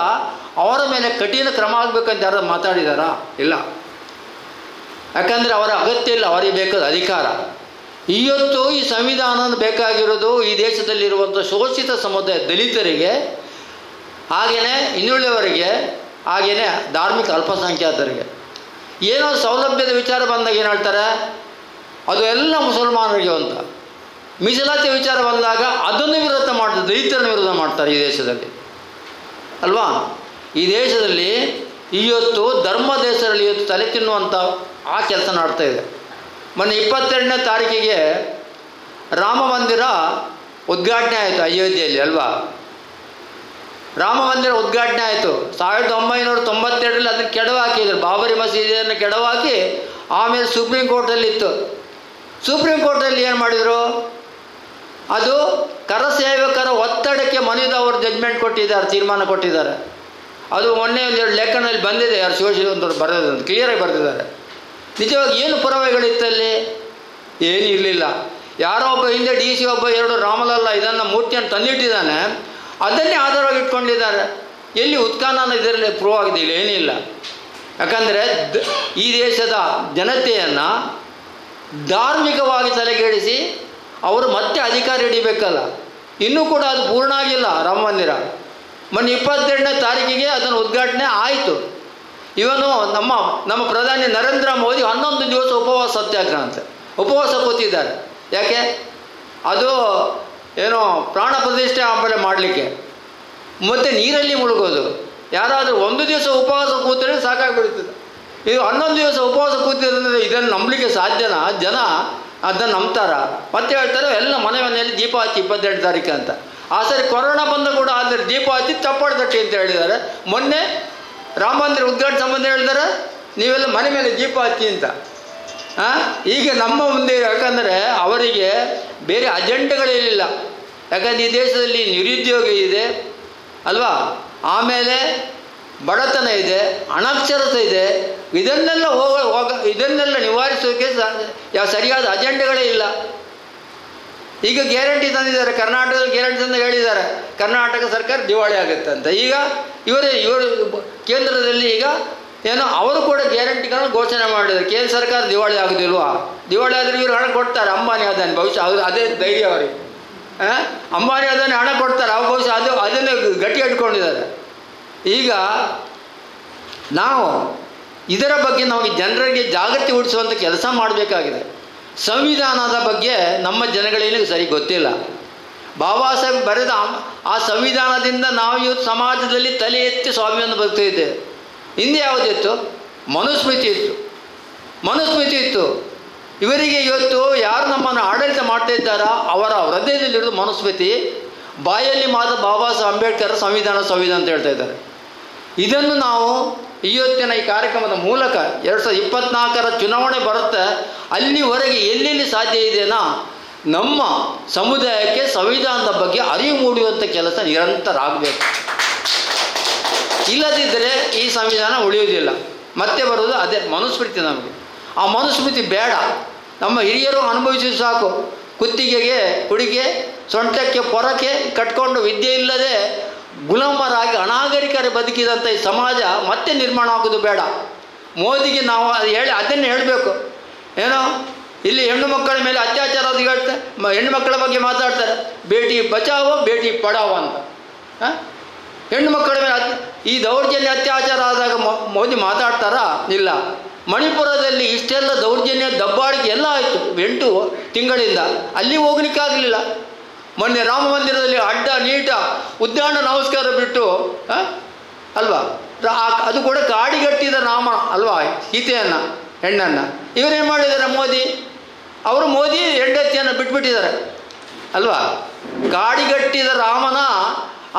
ಅವರ ಮೇಲೆ ಕಠಿಣ ಕ್ರಮ ಆಗಬೇಕಂತ ಯಾರು ಮಾತಾಡಿದಾರಾ? ಇಲ್ಲ. ಯಾಕಂದರೆ ಅವರ ಅಗತ್ಯ ಇಲ್ಲ, ಅವರಿಗೆ ಬೇಕಾದ ಅಧಿಕಾರ. ಇವತ್ತು ಈ ಸಂವಿಧಾನ ಬೇಕಾಗಿರೋದು ಈ ದೇಶದಲ್ಲಿರುವಂಥ ಶೋಷಿತ ಸಮುದಾಯ ದಲಿತರಿಗೆ, ಹಾಗೆಯೇ ಹಿಂದುಳಿದವರಿಗೆ, ಹಾಗೆಯೇ ಧಾರ್ಮಿಕ ಅಲ್ಪಸಂಖ್ಯಾತರಿಗೆ. ಏನೋ ಸೌಲಭ್ಯದ ವಿಚಾರ ಬಂದಾಗ ಏನು ಹೇಳ್ತಾರೆ? ಅದು ಎಲ್ಲ ಮುಸಲ್ಮಾನರಿಗೆ ಅಂತ. ಮೀಸಲಾತಿ ವಿಚಾರ ಬಂದಾಗ ಅದನ್ನು ವಿರೋಧ ಮಾಡ್ತಾರೆ, ದಲಿತರನ್ನು ವಿರೋಧ ಮಾಡ್ತಾರೆ ಈ ದೇಶದಲ್ಲಿ ಅಲ್ವಾ? ಈ ದೇಶದಲ್ಲಿ ಇವತ್ತು ಧರ್ಮದ ಹೆಸರಲ್ಲಿ ಇವತ್ತು ತಲೆ ತಿನ್ನುವಂಥ ಆ ಕೆಲಸ ಮಾಡ್ತಾ ಇದೆ. ಮೊನ್ನೆ 22ನೇ ತಾರೀಕಿಗೆ ರಾಮ ಮಂದಿರ ಉದ್ಘಾಟನೆ ಆಯಿತು ಅಯೋಧ್ಯೆಯಲ್ಲಿ ಅಲ್ವಾ? ರಾಮ ಮಂದಿರ ಉದ್ಘಾಟನೆ ಆಯಿತು. 1992ರಲ್ಲಿ ಅದನ್ನು ಕೆಡವು ಹಾಕಿದ್ರು. ಬಾಬರಿ ಮಸೀದಿಯನ್ನು ಕೆಡವು ಹಾಕಿ ಆಮೇಲೆ ಸುಪ್ರೀಂ ಕೋರ್ಟಲ್ಲಿತ್ತು. ಸುಪ್ರೀಂ ಕೋರ್ಟಲ್ಲಿ ಏನು ಮಾಡಿದರು? ಅದು ಕರಸೇವಕರ ಒತ್ತಡಕ್ಕೆ ಮಣಿದವರು ಜಡ್ಜ್ಮೆಂಟ್ ಕೊಟ್ಟಿದ್ದಾರೆ, ತೀರ್ಮಾನ ಕೊಟ್ಟಿದ್ದಾರೆ. ಅದು ಮೊನ್ನೆ ಒಂದೆರಡು ಲೇಖನಲ್ಲಿ ಬಂದಿದೆ, ಯಾರು ಶಿವಶಿವಂತರು ಬರೆದಂತ ಕ್ಲಿಯರಾಗಿ ಬರೆದಿದ್ದಾರೆ. ನಿಜವಾಗಿ ಏನು ಪುರಾವೆಗಳಿತ್ತಲ್ಲಿ? ಏನೂ ಇರಲಿಲ್ಲ. ಯಾರೋ ಒಬ್ಬ ಹಿಂದೆ DC ಒಬ್ಬ 2 ರಾಮಲಲ್ಲ ಇದನ್ನು ಮೂರ್ತಿಯನ್ನು ತಂದಿಟ್ಟಿದ್ದಾನೆ, ಅದನ್ನೇ ಆಧಾರವಾಗಿ ಇಟ್ಕೊಂಡಿದ್ದಾರೆ. ಎಲ್ಲಿ ಉತ್ಖನನ ಇದರಲ್ಲಿ ಪ್ರೂವ್ ಆಗಿದೆ? ಇಲ್ಲ, ಏನಿಲ್ಲ. ಯಾಕಂದರೆ ಈ ದೇಶದ ಜನತೆಯನ್ನು ಧಾರ್ಮಿಕವಾಗಿ ತಲೆಗೆಡಿಸಿ ಅವರು ಮತ್ತೆ ಅಧಿಕಾರ ಹಿಡಿಬೇಕಲ್ಲ. ಇನ್ನೂ ಕೂಡ ಅದು ಪೂರ್ಣ ಆಗಿಲ್ಲ ರಾಮ ಮಂದಿರ. ಮೊನ್ನೆ 22ನೇ ತಾರೀಕಿಗೆ ಅದನ್ನು ಉದ್ಘಾಟನೆ ಆಯಿತು. ಇವನು ನಮ್ಮ ಪ್ರಧಾನಿ ನರೇಂದ್ರ ಮೋದಿ 11 ದಿವಸ ಉಪವಾಸ ಸತ್ಯಾಗ್ರಹ ಅಂತ ಉಪವಾಸ ಕೂತಿದ್ದಾರೆ. ಯಾಕೆ? ಅದು ಏನೋ ಪ್ರಾಣ ಪ್ರತಿಷ್ಠೆ ಆಮೇಲೆ ಮಾಡಲಿಕ್ಕೆ, ಮತ್ತು ನೀರಲ್ಲಿ ಮುಳುಗೋದು. ಯಾರಾದರೂ 1 ದಿವಸ ಉಪವಾಸ ಕೂತರೆ ಸಾಕಾಗಿಬಿಡ್ತದೆ. ಇದು 11 ದಿವಸ ಉಪವಾಸ ಕೂತಿರೋದ್ರೆ ಇದನ್ನು ನಂಬಲಿಕ್ಕೆ ಸಾಧ್ಯನಾ? ಜನ ಅದನ್ನು ನಂಬ್ತಾರ? ಮತ್ತೆ ಹೇಳ್ತಾರೆ ಎಲ್ಲ ಮನೆಯಲ್ಲಿ ದೀಪ ಹಚ್ಚಿ 22 ತಾರೀಕು ಅಂತ. ಆ ಸರಿ ಕೊರೋನಾ ಬಂದ ಕೂಡ ಆದರೆ ದೀಪ ಹಚ್ಚಿ ಚಪ್ಪಾಳೆ ತಟ್ಟಿ ಅಂತ ಹೇಳಿದ್ದಾರೆ. ಮೊನ್ನೆ ರಾಮ ಮಂದಿರ ಉದ್ಘಾಟನೆ ಸಂಬಂಧ ಹೇಳಿದ್ದಾರೆ ನೀವೆಲ್ಲ ಮನೆ ಮೇಲೆ ದೀಪ ಹಚ್ಚಿ ಅಂತ. ಈಗ ನಮ್ಮ ಮುಂದೆ, ಯಾಕಂದರೆ ಅವರಿಗೆ ಬೇರೆ ಅಜೆಂಡಗಳಿರಲಿಲ್ಲ. ಯಾಕಂದರೆ ಈ ದೇಶದಲ್ಲಿ ನಿರುದ್ಯೋಗ ಇದೆ ಅಲ್ವಾ, ಆಮೇಲೆ ಬಡತನ ಇದೆ, ಅನಕ್ಷರತೆ ಇದೆ. ಇದನ್ನೆಲ್ಲ ನಿವಾರಿಸೋಕೆ ಸರಿಯಾದ ಅಜೆಂಡಗಳೇ ಇಲ್ಲ. ಈಗ ಗ್ಯಾರಂಟಿ ತಂದಿದ್ದಾರೆ, ಕರ್ನಾಟಕದಲ್ಲಿ ಗ್ಯಾರಂಟಿ ತಂದು ಹೇಳಿದ್ದಾರೆ ಕರ್ನಾಟಕ ಸರ್ಕಾರ ದಿವಾಳಿ ಆಗುತ್ತೆ ಅಂತ. ಈಗ ಇವರು ಕೇಂದ್ರದಲ್ಲಿ ಈಗ ಏನೋ ಅವರು ಕೂಡ ಗ್ಯಾರಂಟಿಗಳನ್ನು ಘೋಷಣೆ ಮಾಡಿದ್ದಾರೆ. ಕೇಂದ್ರ ಸರ್ಕಾರ ದಿವಾಳಿ ಆಗೋದಿಲ್ವಾ? ದಿವಾಳಿ ಆದರೆ ಇವರು ಹಣ ಕೊಡ್ತಾರೆ. ಅಂಬಾನಿ ಅದಾನಿ ಬಹುಶಃ ಅದೇ ಧೈರ್ಯ ಅವರಿಗೆ. ಅಂಬಾನಿ ಅದಾನಿ ಹಣ ಕೊಡ್ತಾರೆ, ಅವ್ರು ಬಹುಶಃ ಅದನ್ನೇ ಗಟ್ಟಿ ಇಟ್ಕೊಂಡಿದ್ದಾರೆ. ಈಗ ನಾವು ಇದರ ಬಗ್ಗೆ ನಮಗೆ ಜನರಿಗೆ ಜಾಗೃತಿ ಮೂಡಿಸುವಂಥ ಕೆಲಸ ಮಾಡಬೇಕಾಗಿದೆ. ಸಂವಿಧಾನದ ಬಗ್ಗೆ ನಮ್ಮ ಜನಗಳಿಗೆ ಸರಿ ಗೊತ್ತಿಲ್ಲ. ಬಾಬಾ ಸಾಹೇಬ್ ಬರೆದ ಆ ಸಂವಿಧಾನದಿಂದ ನಾವು ಇವತ್ತು ಸಮಾಜದಲ್ಲಿ ತಲೆ ಎತ್ತಿ ಸ್ವಾಮಿಯನ್ನು ಬದುಕ್ತಿದ್ದೇವೆ. ಹಿಂದೆ ಯಾವುದಿತ್ತು? ಮನುಸ್ಮೃತಿ ಇತ್ತು. ಇವರಿಗೆ ಇವತ್ತು ಯಾರು ನಮ್ಮನ್ನು ಆಡಳಿತ ಮಾಡ್ತಾ ಇದ್ದಾರೋ ಅವರ ಹೃದಯದಲ್ಲಿರೋದು ಮನುಸ್ಮೃತಿ. ಬಾಯಲ್ಲಿ ಮಾತ್ರ ಬಾಬಾ ಸಾಹೇಬ್ ಅಂಬೇಡ್ಕರ್ ಸಂವಿಧಾನ ಅಂತ ಹೇಳ್ತಾ ಇದ್ದಾರೆ. ಇದನ್ನು ನಾವು ಇವತ್ತಿನ ಈ ಕಾರ್ಯಕ್ರಮದ ಮೂಲಕ 2024ರ ಚುನಾವಣೆ ಬರುತ್ತೆ, ಅಲ್ಲಿವರೆಗೆ ಎಲ್ಲೆಲ್ಲಿ ಸಾಧ್ಯ ಇದೆಯಾ ನಮ್ಮ ಸಮುದಾಯಕ್ಕೆ ಸಂವಿಧಾನದ ಬಗ್ಗೆ ಅರಿವು ಮೂಡುವಂಥ ಕೆಲಸ ನಿರಂತರ ಆಗಬೇಕು. ಇಲ್ಲದಿದ್ದರೆ ಈ ಸಂವಿಧಾನ ಉಳಿಯುವುದಿಲ್ಲ. ಮತ್ತೆ ಬರೋದು ಅದೇ ಮನುಸ್ಮೃತಿ. ನಮಗೆ ಆ ಮನುಸ್ಮೃತಿ ಬೇಡ. ನಮ್ಮ ಹಿರಿಯರು ಅನುಭವಿಸಿ ಸಾಕು. ಕುತ್ತಿಗೆಗೆ ಕುಡಿಗೆ, ಸೊಂಟಕ್ಕೆ ಪೊರಕೆ ಕಟ್ಕೊಂಡು ವಿದ್ಯೆ ಇಲ್ಲದೆ ಗುಲಾಮರಾಗಿ ಅನಾಗರಿಕರ ಬದುಕಿದಂಥ ಈ ಸಮಾಜ ಮತ್ತೆ ನಿರ್ಮಾಣ ಆಗೋದು ಬೇಡ. ಮೋದಿಗೆ ನಾವು ಅದನ್ನೇ ಹೇಳಬೇಕು. ಏನೋ ಇಲ್ಲಿ ಹೆಣ್ಣು ಮಕ್ಕಳ ಮೇಲೆ ಅತ್ಯಾಚಾರ ಅದು ಹೇಳ್ತಾರೆ, ಹೆಣ್ಣು ಮಕ್ಕಳ ಬಗ್ಗೆ ಮಾತಾಡ್ತಾರೆ, ಬೇಟಿ ಬಚಾವೋ ಬೇಟಿ ಪಡಾವೋ ಅಂತ. ಹೆಣ್ಣು ಮಕ್ಕಳ ಮೇಲೆ ಈ ದೌರ್ಜನ್ಯ ಅತ್ಯಾಚಾರ ಆದಾಗ ಮೋದಿ ಮಾತಾಡ್ತಾರಾ? ಇಲ್ಲ. ಮಣಿಪುರದಲ್ಲಿ ಇಷ್ಟೆಲ್ಲ ದೌರ್ಜನ್ಯ ದಬ್ಬಾಳಿಕೆ ಎಲ್ಲ ಆಯಿತು 8 ತಿಂಗಳಿಂದ, ಅಲ್ಲಿ ಹೋಗ್ಲಿಕ್ಕಾಗಲಿಲ್ಲ. ಮೊನ್ನೆ ರಾಮ ಮಂದಿರದಲ್ಲಿ ಅಡ್ಡ ನೀಟ ಉದ್ಯಾನ ನಮಸ್ಕಾರ ಬಿಟ್ಟು ಅಲ್ವಾ, ಅದು ಕೂಡ ಕಾಡಿಗಟ್ಟಿದ ರಾಮ ಅಲ್ವಾ ಸೀತೆಯನ್ನು ಹೆಣ್ಣನ್ನು. ಇವರೇನು ಮಾಡಿದ್ದಾರೆ ಮೋದಿ, ಅವರು ಮೋದಿ ಹೆಂಡತಿಯನ್ನು ಬಿಟ್ಬಿಟ್ಟಿದ್ದಾರೆ ಅಲ್ವಾ. ಕಾಡಿಗಟ್ಟಿದ ರಾಮನ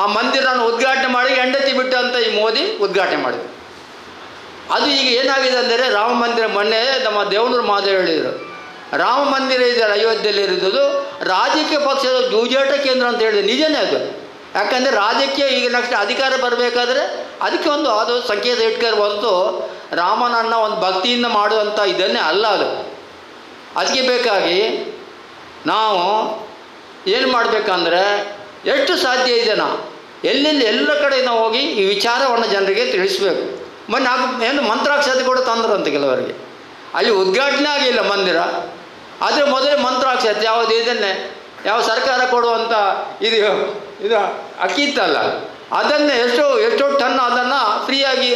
ಆ ಮಂದಿರನ ಉದ್ಘಾಟನೆ ಮಾಡಿ ಹೆಂಡತಿ ಬಿಟ್ಟು ಅಂತ ಈ ಮೋದಿ ಉದ್ಘಾಟನೆ ಮಾಡಿದರು. ಅದು ಈಗ ಏನಾಗಿದೆ ಅಂದರೆ ರಾಮ ಮಂದಿರ, ಮೊನ್ನೆ ನಮ್ಮ ದೇವನೂರು ಮಹಾದೇವ್ ಹೇಳಿದರು, ರಾಮ ಮಂದಿರ ಇದೆ ಅಯೋಧ್ಯೆಯಲ್ಲಿ ಇರೋದು ರಾಜಕೀಯ ಪಕ್ಷದ ಜೂಜಾಟ ಕೇಂದ್ರ ಅಂತ ಹೇಳಿದೆ. ನಿಜನೇ ಅದು. ಯಾಕಂದರೆ ರಾಜಕೀಯ ಈಗ ನೆಕ್ಸ್ಟ್ ಅಧಿಕಾರ ಬರಬೇಕಾದ್ರೆ ಅದಕ್ಕೆ ಒಂದು ಅದು ಸಂಕೇತ ಇಟ್ಕೊಂಡು ಹೊರತು ರಾಮನನ್ನ ಒಂದು ಭಕ್ತಿಯಿಂದ ಮಾಡುವಂಥ ಇದನ್ನೇ ಅಲ್ಲ ಅದು. ಅದಕ್ಕೆ ಬೇಕಾಗಿ ನಾವು ಏನು ಮಾಡಬೇಕಂದ್ರೆ ಎಷ್ಟು ಸಾಧ್ಯ ಇದೆ ಎಲ್ಲೆಲ್ಲಿ ಎಲ್ಲ ಕಡೆ ನಾವು ಹೋಗಿ ಈ ವಿಚಾರವನ್ನು ಜನರಿಗೆ ತಿಳಿಸ್ಬೇಕು. ಮೊನ್ನೆ ಏನು ಮಂತ್ರಾಕ್ಷತೆ ಕೂಡ ತಂದರು ಅಂತ ಕೆಲವರಿಗೆ. ಅಲ್ಲಿ ಉದ್ಘಾಟನೆ ಆಗಿಲ್ಲ ಮಂದಿರ, ಆದರೆ ಮೊದಲೇ ಮಂತ್ರಾಕ್ಷತೆ ಯಾವುದು ಇದನ್ನೇ ಯಾವ ಸರ್ಕಾರ ಕೊಡುವಂಥ ಇದು ಅಕ್ಕಿ ಇತ್ತಲ್ಲ, ಅದನ್ನೇ ಎಷ್ಟೋ ಟನ್ ಅದನ್ನು ಫ್ರೀಯಾಗಿ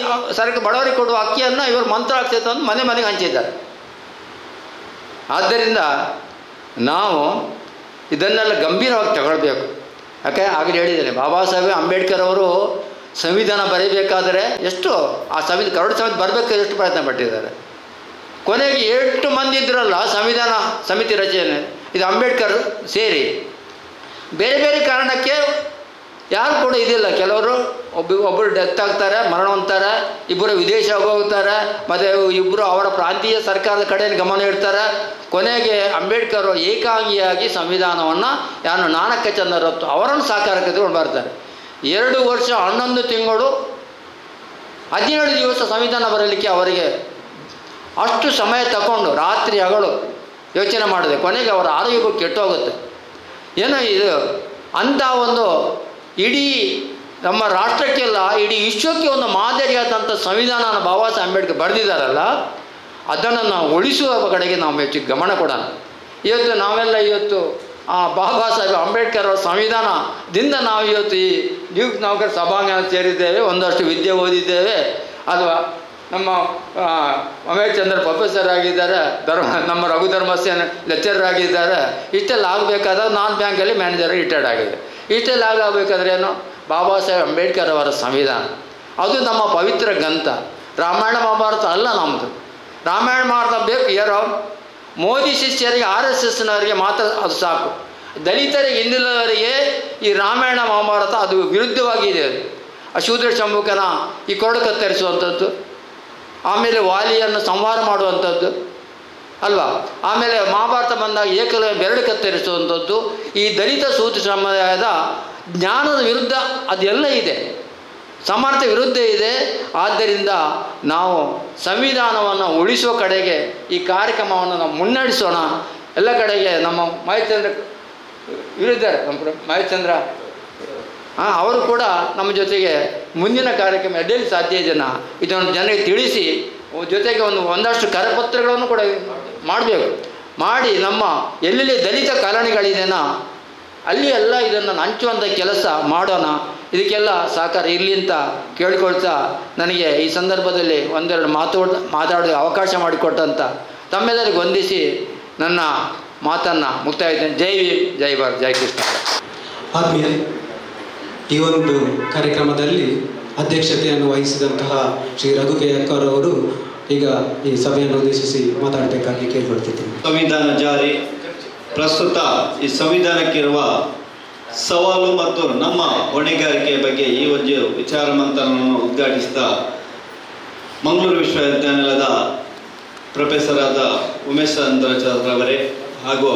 ಬಡವರಿಗೆ ಕೊಡುವ ಅಕ್ಕಿಯನ್ನು ಇವರು ಮಂತ್ರಾಕ್ಷತೆ ತಂದು ಮನೆ ಮನೆಗೆ ಹಂಚಿದ್ದಾರೆ. ಆದ್ದರಿಂದ ನಾವು ಇದನ್ನೆಲ್ಲ ಗಂಭೀರವಾಗಿ ತಗೊಳ್ಬೇಕು. ಯಾಕೆ ಆಗಲೇ ಹೇಳಿದ್ದೇನೆ, ಬಾಬಾ ಸಾಹೇಬ್ ಅಂಬೇಡ್ಕರ್ ಅವರು ಸಂವಿಧಾನ ಬರೀಬೇಕಾದರೆ ಎಷ್ಟು ಆ ಕರಡು ಸಂವಿಧಾನ ಬರಬೇಕಾದ್ರೆ ಎಷ್ಟು ಪ್ರಯತ್ನ ಪಟ್ಟಿದ್ದಾರೆ. ಕೊನೆಗೆ 8 ಮಂದಿ ಇದ್ರಲ್ಲ ಸಂವಿಧಾನ ಸಮಿತಿ ರಚನೆ, ಇದು ಅಂಬೇಡ್ಕರ್ ಸೇರಿ. ಬೇರೆ ಬೇರೆ ಕಾರಣಕ್ಕೆ ಯಾರು ಕೂಡ ಇದಿಲ್ಲ. ಕೆಲವರು ಒಬ್ಬರು ಡೆತ್ ಆಗ್ತಾರೆ, ಮರಣ ಹೊಂದ್ತಾರೆ, ಇಬ್ಬರು ವಿದೇಶ ಹೋಗ್ತಾರೆ, ಮತ್ತು ಇಬ್ಬರು ಅವರ ಪ್ರಾಂತೀಯ ಸರ್ಕಾರದ ಕಡೆ ಗಮನ ಇಡ್ತಾರೆ. ಕೊನೆಗೆ ಅಂಬೇಡ್ಕರ್ ಏಕಾಂಗಿಯಾಗಿ ಸಂವಿಧಾನವನ್ನು ಯಾರು ನಾನಕ್ಕ ಚಂದ್ರರತ್ತು ಅವರನ್ನು ಸಾಕಾರಕ್ಕೆ ತಗೊಂಡು ಬರ್ತಾರೆ. 2 ವರ್ಷ 11 ತಿಂಗಳು 17 ದಿವಸ ಸಂವಿಧಾನ ಬರಲಿಕ್ಕೆ ಅವರಿಗೆ ಅಷ್ಟು ಸಮಯ ತಗೊಂಡು ರಾತ್ರಿ ಹಗಲು ಯೋಚನೆ ಮಾಡಿದೆ. ಕೊನೆಗೆ ಅವರ ಆರೋಗ್ಯಕ್ಕೂ ಕೆಟ್ಟೋಗುತ್ತೆ. ಏನೋ ಇದು ಅಂಥ ಒಂದು ಇಡೀ ನಮ್ಮ ರಾಷ್ಟ್ರಕ್ಕೆಲ್ಲ ಇಡೀ ವಿಶ್ವಕ್ಕೆ ಒಂದು ಮಾದರಿಯಾದಂಥ ಸಂವಿಧಾನನ ಬಾಬಾ ಸಾಹೇಬ್ ಅಂಬೇಡ್ಕರ್ ಬರೆದಿದ್ದಾರಲ್ಲ, ಅದನ್ನು ನಾವು ಉಳಿಸುವ ಕಡೆಗೆ ನಾವು ಹೆಚ್ಚು ಗಮನ ಕೊಡೋಣ. ಇವತ್ತು ನಾವೆಲ್ಲ ಬಾಬಾ ಸಾಹೇಬ್ ಅಂಬೇಡ್ಕರ್ ಅವರ ಸಂವಿಧಾನದಿಂದ ನಾವು ಇವತ್ತು ಈ ನಿಯುಕ್ತ ನೌಕರ ಸಭಾಂಗಣ ಸೇರಿದ್ದೇವೆ, ಒಂದಷ್ಟು ವಿದ್ಯೆ ಓದಿದ್ದೇವೆ ಅಲ್ವಾ. ನಮ್ಮ ಅಮೇಶ್ ಚಂದ್ರ ಪ್ರೊಫೆಸರ್ ಆಗಿದ್ದಾರೆ, ನಮ್ಮ ರಘುಧರ್ಮಸೇನ ಲೆಕ್ಚರರ್ ಆಗಿದ್ದಾರೆ. ಇಷ್ಟೆಲ್ಲ ಆಗಬೇಕಾದ್ರೆ ನಾನು ಬ್ಯಾಂಕಲ್ಲಿ ಮ್ಯಾನೇಜರ್ ರಿಟೈರ್ಡ್ ಆಗಿದೆ. ಇಷ್ಟೆಲ್ಲ ಆಗಬೇಕಾದ್ರೆ ಏನು, ಬಾಬಾ ಸಾಹೇಬ್ ಅಂಬೇಡ್ಕರ್ ಅವರ ಸಂವಿಧಾನ ಅದು ನಮ್ಮ ಪವಿತ್ರ ಗ್ರಂಥ. ರಾಮಾಯಣ ಮಹಾಭಾರತ ಅಲ್ಲ ನಮ್ಮದು. ರಾಮಾಯಣ ಮಹಾಭಾರತ ಬೇಕು ಯಾರೋ ಮೋದಿ ಶಿಷ್ಯರಿಗೆ RSSನವರಿಗೆ ಮಾತ್ರ ಅದು ಸಾಕು. ದಲಿತರಿಗೆ ಹಿಂದುಳಿದವರಿಗೆ ಈ ರಾಮಾಯಣ ಮಹಾಭಾರತ ಅದು ವಿರುದ್ಧವಾಗಿದೆ. ಅದು ಶೂದ್ರ ಶಂಭುಕನ ಈ ಕೊರಡು ಕತ್ತರಿಸುವಂಥದ್ದು, ಆಮೇಲೆ ವಾಲಿಯನ್ನು ಸಂಹಾರ ಮಾಡುವಂಥದ್ದು ಅಲ್ವಾ. ಆಮೇಲೆ ಮಹಾಭಾರತ ಬಂದಾಗ ಏಕಲವ್ಯ ಬೆರಳು ಕತ್ತರಿಸುವಂಥದ್ದು, ಈ ದಲಿತ ಸೂತ್ರ ಸಮುದಾಯದ ಜ್ಞಾನದ ವಿರುದ್ಧ ಅದೆಲ್ಲ ಇದೆ, ಸಮರ್ಥ ವಿರುದ್ಧ ಇದೆ. ಆದ್ದರಿಂದ ನಾವು ಸಂವಿಧಾನವನ್ನು ಉಳಿಸುವ ಕಡೆಗೆ ಈ ಕಾರ್ಯಕ್ರಮವನ್ನು ನಾವು ಮುನ್ನಡೆಸೋಣ. ಎಲ್ಲ ಕಡೆಗೆ ನಮ್ಮ ಮಹೇಶ್ಚಂದ್ರ ಇರಿದ್ದಾರೆ, ನಮ್ಮ ಮಹೇಶ್ಚಂದ್ರ ಅವರು ಕೂಡ ನಮ್ಮ ಜೊತೆಗೆ ಮುಂದಿನ ಕಾರ್ಯಕ್ರಮ ಎಲ್ಲಿ ಸಾಧ್ಯ ಇದೆಯಾ ಇದನ್ನು ಜನರಿಗೆ ತಿಳಿಸಿ, ಜೊತೆಗೆ ಒಂದಷ್ಟು ಕರಪತ್ರಗಳನ್ನು ಕೂಡ ಮಾಡಬೇಕು. ಮಾಡಿ ನಮ್ಮ ಎಲ್ಲೆಲ್ಲಿ ದಲಿತ ಕಾಲೋನಿಗಳಿದೆನಾ ಅಲ್ಲಿ ಎಲ್ಲ ಇದನ್ನು ಹಂಚುವಂಥ ಕೆಲಸ ಮಾಡೋಣ. ಇದಕ್ಕೆಲ್ಲ ಸಹಕಾರ ಇರಲಿ ಅಂತ ಕೇಳಿಕೊಳ್ತಾ, ನನಗೆ ಈ ಸಂದರ್ಭದಲ್ಲಿ ಒಂದೆರಡು ಮಾತಾಡೋ ಅವಕಾಶ ಮಾಡಿಕೊಟ್ಟಂಥ ತಮ್ಮೆಲ್ಲರಿಗೆ ವಂದಿಸಿ ನನ್ನ ಮಾತನ್ನು ಮುಕ್ತಾಯಿದ್ದೇನೆ. ಜೈ ಭೀಮ್, ಜೈ ಭಾರತ್, ಜೈ ಕೃಷ್ಣ. ಆತ್ಮೀಯ, ಈ ಒಂದು ಕಾರ್ಯಕ್ರಮದಲ್ಲಿ ಅಧ್ಯಕ್ಷತೆಯನ್ನು ವಹಿಸಿದಂತಹ ಶ್ರೀ ರಘು ಕೆಯಕ್ಕರ್ ಅವರು ಈಗ ಈ ಸಭೆಯನ್ನು ಉದ್ದೇಶಿಸಿ ಮಾತಾಡಬೇಕಾಗಿ ಕೇಳಿಕೊಳ್ತಿದ್ದೇನೆ. ಸಂವಿಧಾನ ಜಾರಿ, ಪ್ರಸ್ತುತ ಈ ಸಂವಿಧಾನಕ್ಕಿರುವ ಸವಾಲು ಮತ್ತು ನಮ್ಮ ಹೊಣೆಗಾರಿಕೆಯ ಬಗ್ಗೆ ಈ ಒಂದು ವಿಚಾರ ಮಂಥನವನ್ನು ಉದ್ಘಾಟಿಸಿದ ಮಂಗಳೂರು ವಿಶ್ವವಿದ್ಯಾನಿಲಯದ ಪ್ರೊಫೆಸರ್ ಆದ ಉಮೇಶ್ ಚಂದ್ರರವರೇ ಹಾಗೂ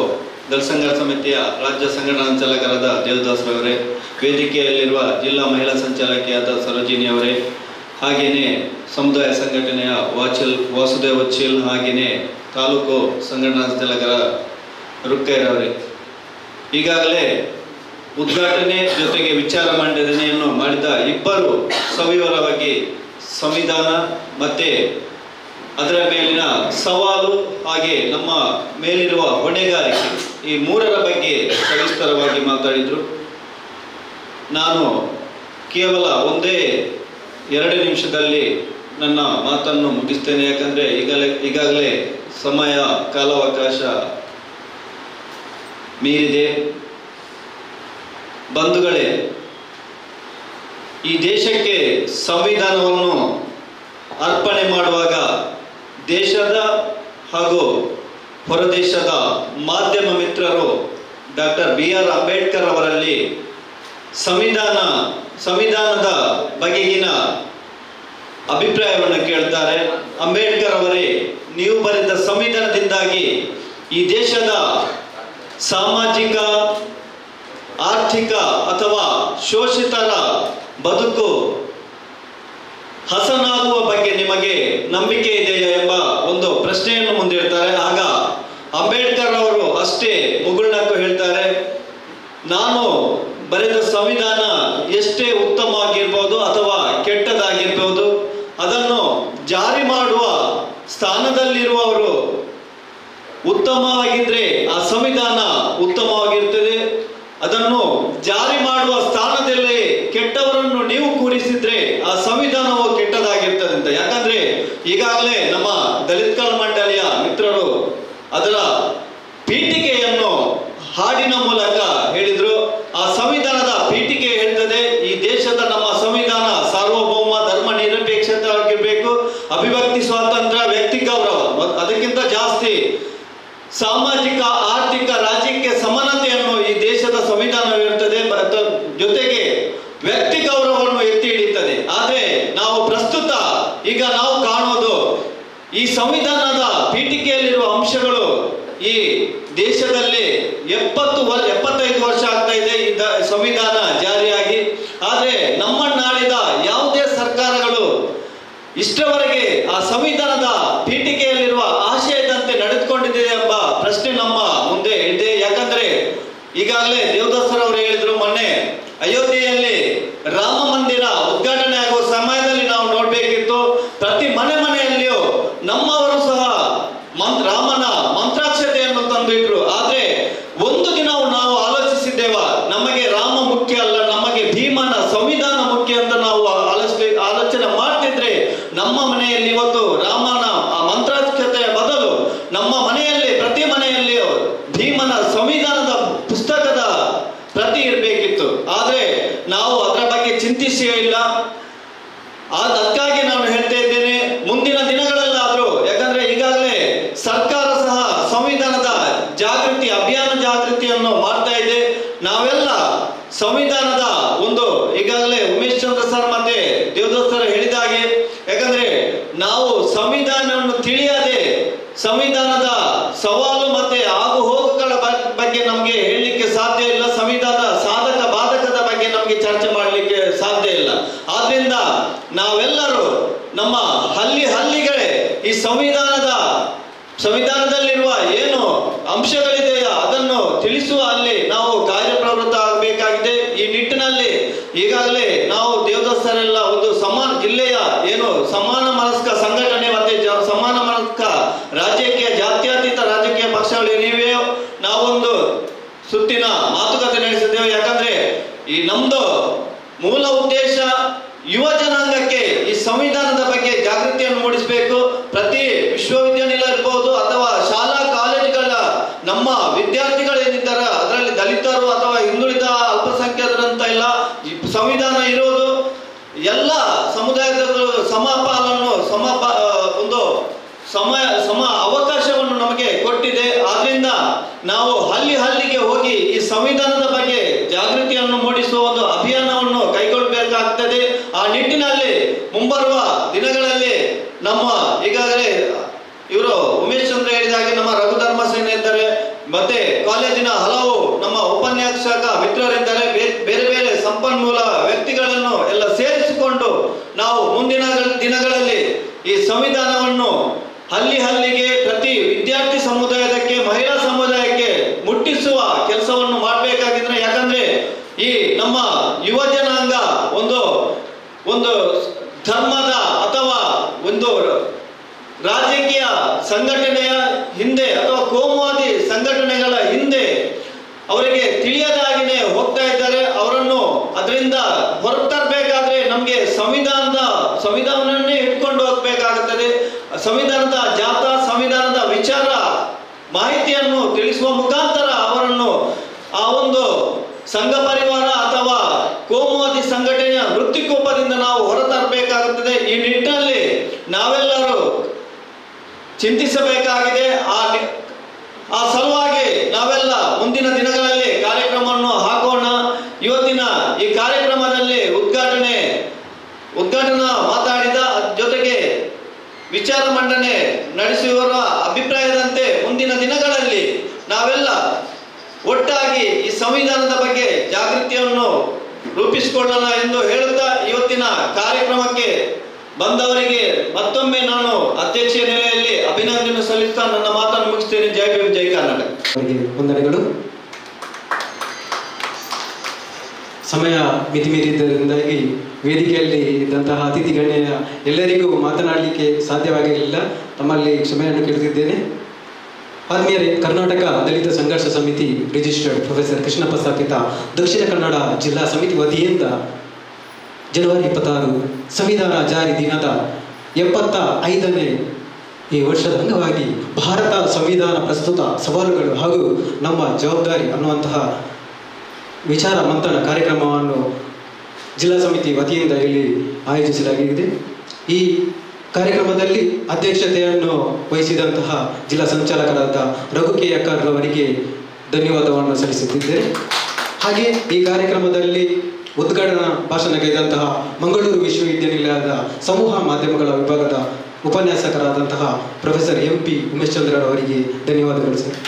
ದಲಿತ ಸಂಘರ್ಷ ಸಮಿತಿಯ ರಾಜ್ಯ ಸಂಘಟನಾ ಚಾಲಕರಾದ ದೇವದಾಸ್ರವರೇ, ವೇದಿಕೆಯಲ್ಲಿರುವ ಜಿಲ್ಲಾ ಮಹಿಳಾ ಸಂಚಾಲಕಿಯಾದ ಸರೋಜಿನಿ ಅವರೇ, ಹಾಗೆಯೇ ಸಮುದಾಯ ಸಂಘಟನೆಯ ವಾಸುದೇವ್ ವಚ್ಚೀಲ್, ಹಾಗೆಯೇ ತಾಲೂಕು ಸಂಘಟನಾ ಚಾಲಕರ ರುಕ್ಕೈರವರೇ, ಈಗಾಗಲೇ ಉದ್ಘಾಟನೆ ಜೊತೆಗೆ ವಿಚಾರ ಮಂಡನೆಯನ್ನು ಮಾಡಿದ ಇಬ್ಬರು ಸವಿವರವಾಗಿ ಸಂವಿಧಾನ ಮತ್ತೆ ಅದರ ಮೇಲಿನ ಸವಾಲು ಹಾಗೆ ನಮ್ಮ ಮೇಲಿರುವ ಹೊಣೆಗಾರಿಕೆ ಈ ಮೂರರ ಬಗ್ಗೆ ಸವಿಸ್ತರವಾಗಿ ಮಾತಾಡಿದರು. ನಾನು ಕೇವಲ 1-2 ನಿಮಿಷದಲ್ಲಿ ನನ್ನ ಮಾತನ್ನು ಮುಗಿಸ್ತೇನೆ. ಯಾಕಂದರೆ ಈಗಾಗಲೇ ಸಮಯ ಕಾಲಾವಕಾಶ ಮೀರಿದೆ. ಬಂಧುಗಳೇ, ಈ ದೇಶಕ್ಕೆ ಸಂವಿಧಾನವನ್ನು ಅರ್ಪಣೆ ಮಾಡುವಾಗ ದೇಶದ ಹಾಗೂ ಹೊರದೇಶದ ಮಾಧ್ಯಮ ಮಿತ್ರರು ಡಾಕ್ಟರ್ BR ಅಂಬೇಡ್ಕರ್ ಅವರಲ್ಲಿ ಸಂವಿಧಾನದ ಬಗೆಗಿನ ಅಭಿಪ್ರಾಯವನ್ನು ಕೇಳ್ತಾರೆ. ಅಂಬೇಡ್ಕರ್ ಅವರೇ, ನೀವು ಬರೆದ ಸಂವಿಧಾನದಿಂದಾಗಿ ಈ ದೇಶದ ಸಾಮಾಜಿಕ, ಆರ್ಥಿಕ ಅಥವಾ ಶೋಷಿತರ ಬದುಕು ಹಸನಾಗುವ ಬಗ್ಗೆ ನಿಮಗೆ ನಂಬಿಕೆ ಇದೆಯಾ ಎಂಬ ಒಂದು ಪ್ರಶ್ನೆಯನ್ನು ಮುಂದಿಡ್ತಾರೆ. ಆಗ ಅಂಬೇಡ್ಕರ್ ಅವರು ಅಷ್ಟೇ ಮುಗುಳ್ನಕ್ಕು ಹೇಳ್ತಾರೆ, ನಾನು ಬರೆದ ಸಂವಿಧಾನ ಎಷ್ಟೇ ಉತ್ತಮವಾಗಿರ್ಬೋದು ಅಥವಾ ಕೆಟ್ಟದಾಗಿರ್ಬೋದು, ಅದನ್ನು ಜಾರಿ ಮಾಡುವ ಸ್ಥಾನದಲ್ಲಿರುವವರು ಉತ್ತಮವಾಗಿದ್ರೆ ಆ ಸಂವಿಧಾನ ಉತ್ತಮವಾಗಿರ್ತದೆ. ಅದನ್ನು ಜಾರಿ ಮಾಡುವ ಸ್ಥಾನದಲ್ಲಿ ಕೆಟ್ಟವರನ್ನು ನೀವು ಕೂರಿಸಿದ್ರೆ ಆ ಸಂವಿಧಾನವು ಕೆಟ್ಟದಾಗಿರ್ತದೆ ಅಂತ. ಯಾಕಂದ್ರೆ ಈಗಾಗಲೇ ನಮ್ಮ ದಲಿತ ಕಲ್ಯಾಣ ಮಂಡಳಿಯ ಮಿತ್ರರು ಅದರ ಪೀಠಿಕೆಯನ್ನು ಹಾಡಿನ ಮೂಲಕ ಹೇಳಿದ್ರು. ಆ ಸಂವಿಧಾನದ ಪೀಠಿಕೆ ಹೇಳ್ತದೆ, ಈ ದೇಶದ ನಮ್ಮ ಸಂವಿಧಾನ ಸಾರ್ವಭೌಮ, ಧರ್ಮ ನಿರಪೇಕ್ಷತೆ ಆಗಿರ್ಬೇಕು, ಅಭಿವ್ಯಕ್ತಿ ಸ್ವಾತಂತ್ರ್ಯ, ವ್ಯಕ್ತಿ ಗೌರವ, ಅದಕ್ಕಿಂತ ಜಾಸ್ತಿ ಸಾಮಾಜಿಕ, ಆರ್ಥಿಕ, ರಾಜಕೀಯ ಸಮಾನತೆಯನ್ನು ಈ ದೇಶದ ಸಂವಿಧಾನವಿರುತ್ತದೆ. ಜೊತೆಗೆ ವ್ಯಕ್ತಿ ಗೌರವವನ್ನು ಎತ್ತಿ ಹಿಡಿಯುತ್ತದೆ. ಆದ್ರೆ ನಾವು ಪ್ರಸ್ತುತ ಈಗ ನಾವು ಕಾಣೋದು ಈ ಸಂವಿಧಾನದ ಪೀಠಿಕೆಯಲ್ಲಿರುವ ಅಂಶಗಳು ಈ ದೇಶದಲ್ಲಿ 75 ವರ್ಷ ಆಗ್ತಾ ಇದೆ ಈ ಸಂವಿಧಾನ ಜಾರಿಯಾಗಿ. ಆದ್ರೆ ನಮ್ಮನ್ನಾಳಿದ ಯಾವುದೇ ಸರ್ಕಾರಗಳು ಇಷ್ಟರವರೆಗೆ ಆ ಸಂವಿಧಾನದ ಪೀಠಿಕೆಯಲ್ಲಿರುವ ಆಶಯದಂತೆ ನಡೆದುಕೊಂಡಿದೆ ಎಂಬ ಪ್ರಶ್ನೆ ನಮ್ಮ ಮುಂದೆ ಇದೆ. ಯಾಕಂದ್ರೆ ಈಗಾಗಲೇ ದೇವದಾಸರ್ ಅವರು ಹೇಳಿದ್ರು, ಮೊನ್ನೆ ಅಯೋಧ್ಯೆಯಲ್ಲಿ ರಾಮ ಮಂದಿರ ಉದ್ಘಾಟನೆ ಆಗುವ ಸಮಯದಲ್ಲಿ ನಾವು ನೋಡ್ಬೇಕಿತ್ತು, ಪ್ರತಿ ಮನೆಯಲ್ಲಿಯೂ ನಮ್ಮವರು ಸಹ ರಾಮನ ಮಂತ್ರಾಕ್ಷತೆಯನ್ನು ತಂದಿಟ್ರು. ಆದ್ರೆ ಒಂದು ದಿನ ನಾವು ಆಲೋಚಿಸಿದ್ದೇವ, ನಮಗೆ ರಾಮ ಮುಖ್ಯ ಅಲ್ಲ, ನಮಗೆ ಭೀಮನ ಸಂವಿಧಾನ ಮುಖ್ಯ ಅಂತ ನಾವು ಆಲೋಚನೆ ಮಾಡ್ತಿದ್ರೆ ನಮ್ಮ ಮನೆಯಲ್ಲಿ ಇವತ್ತು ರಾಮನ ಮಂತ್ರಾಕ್ಷತೆಯ ಬದಲು ನಮ್ಮ ಮನೆಯಲ್ಲಿ, ಪ್ರತಿ ಮನೆಯಲ್ಲಿಯೂ ಭೀಮನ ಸಂವಿಧಾನದ ಪುಸ್ತಕದ ಪ್ರತಿ ಇರಬೇಕಿತ್ತು. ಆದ್ರೆ ನಾವು ಅದರ ಬಗ್ಗೆ ಚಿಂತಿಸೇ ಇಲ್ಲ. ಅದಕ್ಕಾಗಿ ನಾನು ಹೇಳ್ತಾ ಇದ್ದೇನೆ, ಮುಂದಿನ ದಿನಗಳಲ್ಲಾದ್ರೂ, ಯಾಕಂದ್ರೆ ಈಗಾಗಲೇ ಸರ್ಕಾರ ಸಹ ಸಂವಿಧಾನದ ಅಭಿಯಾನ ಜಾಗೃತಿಯನ್ನು ಮಾಡ್ತಾ ಇದೆ. ನಾವೆಲ್ಲ ಸಂವಿಧಾನದ ಒಂದು, ಈಗಾಗಲೇ ಉಮೇಶ್ ಚಂದ್ರ ಸರ್ ಮತ್ತೆ ದೇವದಾಸ್ ಸರ್ ಹೇಳಿದ ಹಾಗೆ, ಯಾಕಂದ್ರೆ ನಾವು ಸಂವಿಧಾನವನ್ನು ತಿಳಿಯದೆ ಸಂವಿಧಾನದ ಸವಾಲು ಮತ್ತೆ ಆಗು ಹೋಗುಗಳ ಬಗ್ಗೆ ನಮ್ಗೆ ಹೇಳಲಿಕ್ಕೆ ಸಾಧ್ಯ ಇಲ್ಲ. ಸಂವಿಧಾನದ ಸಾಧಕ ಬಾಧಕದ ಬಗ್ಗೆ ನಮ್ಗೆ ಚರ್ಚೆ ಮಾಡಲಿಕ್ಕೆ ಸಾಧ್ಯ ಇಲ್ಲ. ಆದ್ರಿಂದ ನಾವೆಲ್ಲರೂ ನಮ್ಮ ಹಳ್ಳಿಗಳೇ ಈ ಸಂವಿಧಾನದಲ್ಲಿರುವ ಏನು ಅಂಶಗಳಿದೆಯೋ ಅದನ್ನು ತಿಳಿಸುವ ಅಲ್ಲಿ ನಾವು ಕಾರ್ಯಪ್ರವೃತ್ತ ಆಗಬೇಕಾಗಿದೆ. ಈ ನಿಟ್ಟಿನಲ್ಲಿ ಈಗಾಗಲೇ ನಾವು ದೇವದಾಸರೆಲ್ಲ ಒಂದು ಜಿಲ್ಲೆಯ ಏನು ಸಮಾನ ಮನಸ್ಕ ಸಂಘಟನೆ ಮತ್ತೆ ಸಮಾನ ಮನಸ್ಕ ರಾಜಕೀಯ, ಜಾತ್ಯತೀತ ರಾಜಕೀಯ ಪಕ್ಷಗಳು ಏನಿವೆಯೋ ನಾವೊಂದು ಸುತ್ತಿನ ಮಾತುಕತೆ ನಡೆಸಿದ್ದೇವೆ. ಯಾಕಂದ್ರೆ ಈ ನಮ್ದು ಮೂಲ ಉದ್ದೇಶ ಯುವ ಜನಾಂಗಕ್ಕೆ ಈ ಸಂವಿಧಾನದ ಬಗ್ಗೆ ಜಾಗೃತಿಯನ್ನು ಮೂಡಿಸಬೇಕು. ಪ್ರತಿ ವಿಶ್ವವಿದ್ಯಾನಿಲಯ ಇರ್ಬೋದು ಅಥವಾ ಶಾಲಾ ಕಾಲೇಜುಗಳ ನಮ್ಮ ವಿದ್ಯಾರ್ಥಿಗಳೇನಿದ್ದಾರೆ ಅದರಲ್ಲಿ ದಲಿತರು ಅಥವಾ ಹಿಂದುಳಿದ ಅಲ್ಪಸಂಖ್ಯಾತರಂತ ಇಲ್ಲ, ಸಂವಿಧಾನ ಇರೋದು ಎಲ್ಲ ಸಮುದಾಯದವರು ಸಮಪಾಲನ್ನು ಒಂದು ಸಮ ಅವಕಾಶವನ್ನು ನಮಗೆ ಕೊಟ್ಟಿದೆ. ಆದ್ರಿಂದ ನಾವು ಹಳ್ಳಿಗೆ ಹೋಗಿ ಈ ಸಂವಿಧಾನದ ಬಗ್ಗೆ ಜಾಗೃತಿಯನ್ನು ಮೂಡಿಸುವ ಒಂದು ಅಭಿಯಾನವನ್ನು ಕೈಗೊಳ್ಳಬೇಕಾಗ್ತದೆ. ಆ ನಿಟ್ಟಿನಲ್ಲಿ ಮುಂಬರುವ ದಿನಗಳಲ್ಲಿ ನಮ್ಮ ಈಗಾಗಲೇ ಇವರು ಉಮೇಶ್ ಚಂದ್ರ ಹೇಳಿದಾಗೆ ನಮ್ಮ ರಘುಧರ್ಮ ಸೇನೆ ಇದ್ದಾರೆ, ಮತ್ತೆ ಕಾಲೇಜಿನ ಹಲವು ನಮ್ಮ ಉಪನ್ಯಾಸಕ ಮಿತ್ರರಿದ್ದಾರೆ, ಬೇರೆ ಬೇರೆ ಸಂಪನ್ಮೂಲ ವ್ಯಕ್ತಿಗಳನ್ನು ಎಲ್ಲ ಸೇರಿಸಿಕೊಂಡು ನಾವು ಮುಂದಿನ ದಿನಗಳಲ್ಲಿ ಈ ಸಂವಿಧಾನವನ್ನು ಹಳ್ಳಿಗೆ, ಪ್ರತಿ ವಿದ್ಯಾರ್ಥಿ ಸಮುದಾಯಕ್ಕೆ, ಮಹಿಳಾ ಸಮುದಾಯಕ್ಕೆ ಮುಟ್ಟಿಸುವ ಕೆಲಸವನ್ನು ಮಾಡಬೇಕಾಗಿದ್ರೆ, ಯಾಕಂದ್ರೆ ಈ ನಮ್ಮ ಯುವ ಜನಾಂಗ ಒಂದು ಧರ್ಮದ ಅಥವಾ ಒಂದು ರಾಜಕೀಯ ಸಂಘಟನೆಯ ಹಿಂದೆ ಅಥವಾ ಕೋಮುವಾದಿ ಸಂಘಟನೆಗಳ ಹಿಂದೆ ಅವರಿಗೆ ತಿಳಿಯದಾಗಿನೇ ಹೋಗ್ತಾ ಇದ್ದಾರೆ. ಅವರನ್ನು ಅದರಿಂದ ಹೊರತರಬೇಕಾದ್ರೆ ನಮ್ಗೆ ಸಂವಿಧಾನವನ್ನೇ ಇಟ್ಕೊಂಡು ಹೋಗ್ಬೇಕಾಗುತ್ತದೆ. ಸಂವಿಧಾನದ ಸಂವಿಧಾನದ ವಿಚಾರ ಮಾಹಿತಿಯನ್ನು ತಿಳಿಸುವ ಮುಖಾಂತರ ಅವರನ್ನು ಆ ಒಂದು ಸಂಘ ಪರಿವಾರ ಅಥವಾ ಕೋಮುವಾದಿ ಸಂಘಟನೆಯ ವೃತ್ತಿಕೋಪದಿಂದ ನಾವು ಹೊರತರಬೇಕಾಗುತ್ತದೆ. ಈ ನಿಟ್ಟಿನಲ್ಲಿ ನಾವೆಲ್ಲರೂ ಚಿಂತಿಸಬೇಕಾಗಿದೆ. ಆ ಸಲುವಾಗಿ ನಾವೆಲ್ಲ ಮುಂದಿನ ದಿನಗಳಲ್ಲಿ ಕಾರ್ಯಕ್ರಮವನ್ನು ಹಾಕೋಣ. ಇವತ್ತಿನ ಈ ಕಾರ್ಯಕ್ರಮದಲ್ಲಿ ಉದ್ಘಾಟನಾ ಮಾತಾಡಿದ ಜೊತೆಗೆ ವಿಚಾರ ಮಂಡನೆ ನಡೆಸುವವರ ಅಭಿಪ್ರಾಯದಂತೆ ಮುಂದಿನ ದಿನಗಳಲ್ಲಿ ನಾವೆಲ್ಲ ಒಟ್ಟಾಗಿ ಈ ಸಂವಿಧಾನದ ಬಗ್ಗೆ ಜಾಗೃತಿಯನ್ನು ರೂಪಿಸಿಕೊಳ್ಳೋಣ ಎಂದು ಹೇಳುತ್ತಾ ಇವತ್ತಿನ ಕಾರ್ಯಕ್ರಮಕ್ಕೆ ಬಂದವರಿಗೆ ಮತ್ತೊಮ್ಮೆ ನಾನು ಅಧ್ಯಕ್ಷೀಯ ನೆಲೆಯಲ್ಲಿ ಅಭಿನಂದನೆ ಸಲ್ಲಿಸ್ತಾ ನನ್ನ ಮಾತನ್ನು ಮುಗಿಸ್ತೇನೆ. ಜೈ ಭೀಮ್, ಜೈ ಕರ್ನಾಟಕ. ವಂದನೆಗಳು. ಸಮಯ ಮಿತಿ ಮೀರಿದ್ದರಿಂದಾಗಿ ವೇದಿಕೆಯಲ್ಲಿ ಇದ್ದಂತಹ ಅತಿಥಿ ಗಣ್ಯ ಎಲ್ಲರಿಗೂ ಮಾತನಾಡಲಿಕ್ಕೆ ಸಾಧ್ಯವಾಗಿರಲಿಲ್ಲ. ತಮ್ಮಲ್ಲಿ ಕ್ಷಮೆಯನ್ನು ಕೇಳುತ್ತಿದ್ದೇನೆ. ಆದ್ಮೇಲೆ ಕರ್ನಾಟಕ ದಲಿತ ಸಂಘರ್ಷ ಸಮಿತಿ ರಿಜಿಸ್ಟರ್ಡ್ ಪ್ರೊಫೆಸರ್ ಕೃಷ್ಣಪ್ಪ ಸ್ಥಾಪಿತ ದಕ್ಷಿಣ ಕನ್ನಡ ಜಿಲ್ಲಾ ಸಮಿತಿ ವತಿಯಿಂದ ಜನವರಿ 26 ಸಂವಿಧಾನ ಜಾರಿ ದಿನದ 75ನೇ ಈ ವರ್ಷದ ಅಂಗವಾಗಿ ಭಾರತ ಸಂವಿಧಾನ ಪ್ರಸ್ತುತ ಸವಾಲುಗಳು ಹಾಗೂ ನಮ್ಮ ಜವಾಬ್ದಾರಿ ಅನ್ನುವಂತಹ ವಿಚಾರ ಮಂಥನ ಕಾರ್ಯಕ್ರಮವನ್ನು ಜಿಲ್ಲಾ ಸಮಿತಿ ವತಿಯಿಂದ ಇಲ್ಲಿ ಆಯೋಜಿಸಲಾಗಿದೆ. ಈ ಕಾರ್ಯಕ್ರಮದಲ್ಲಿ ಅಧ್ಯಕ್ಷತೆಯನ್ನು ವಹಿಸಿದಂತಹ ಜಿಲ್ಲಾ ಸಂಚಾಲಕರಾದ ರಘು ಕೆ ಯಕ್ಕರ್ ಅವರಿಗೆ ಧನ್ಯವಾದವನ್ನು ಸಲ್ಲಿಸುತ್ತಿದ್ದೇನೆ. ಹಾಗೆ ಈ ಕಾರ್ಯಕ್ರಮದಲ್ಲಿ ಉದ್ಘಾಟನಾ ಭಾಷಣಗೈದಂತಹ ಮಂಗಳೂರು ವಿಶ್ವವಿದ್ಯಾನಿಲಯದ ಸಮೂಹ ಮಾಧ್ಯಮಗಳ ವಿಭಾಗದ ಉಪನ್ಯಾಸಕರಾದಂತಹ ಪ್ರೊಫೆಸರ್ MP ಉಮೇಶ್ ಚಂದ್ರರವರಿಗೆ ಧನ್ಯವಾದಗಳು ಸರ್.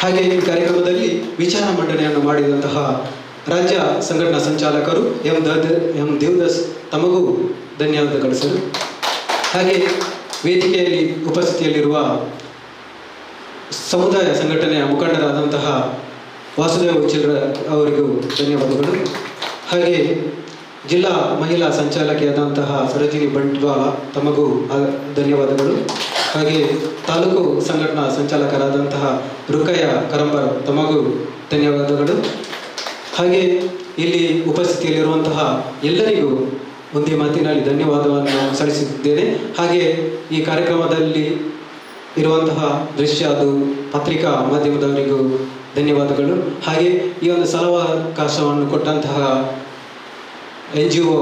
ಹಾಗೆ ಈ ಕಾರ್ಯಕ್ರಮದಲ್ಲಿ ವಿಚಾರ ಮಂಡನೆಯನ್ನು ಮಾಡಿದಂತಹ ರಾಜ್ಯ ಸಂಘಟನಾ ಸಂಚಾಲಕರು ಎಂ ದೇವದಾಸ್ ತಮಗೂ ಧನ್ಯವಾದಗಳು ಸರ್. ಹಾಗೆ ವೇದಿಕೆಯಲ್ಲಿ ಉಪಸ್ಥಿತಿಯಲ್ಲಿರುವ ಸಮುದಾಯ ಸಂಘಟನೆಯ ಮುಖಂಡರಾದಂತಹ ವಾಸುದೇವ ಚಿಲ್ರ ಅವರಿಗೂ ಧನ್ಯವಾದಗಳು. ಹಾಗೆ ಜಿಲ್ಲಾ ಮಹಿಳಾ ಸಂಚಾಲಕಿಯಾದಂತಹ ಸರೋಜಿನಿ ಬಂಟ್ವಾಳ ತಮಗೂ ಧನ್ಯವಾದಗಳು. ಹಾಗೆ ತಾಲೂಕು ಸಂಘಟನಾ ಸಂಚಾಲಕರಾದಂತಹ ರುಕಯ್ಯ ಕರಂಬರ್ ತಮಗೂ ಧನ್ಯವಾದಗಳು. ಹಾಗೆ ಇಲ್ಲಿ ಉಪಸ್ಥಿತಿಯಲ್ಲಿರುವಂತಹ ಎಲ್ಲರಿಗೂ ಒಂದೇ ಮಾತಿನಲ್ಲಿ ಧನ್ಯವಾದವನ್ನು ಸಲ್ಲಿಸುತ್ತಿದ್ದೇನೆ. ಹಾಗೆ ಈ ಕಾರ್ಯಕ್ರಮದಲ್ಲಿ ಇರುವಂತಹ ದೃಶ್ಯ ಅದು ಪತ್ರಿಕಾ ಮಾಧ್ಯಮದವರಿಗೂ ಧನ್ಯವಾದಗಳು. ಹಾಗೆ ಈ ಒಂದು ಸಲವಕಾಶವನ್ನು ಕೊಟ್ಟಂತಹ NGO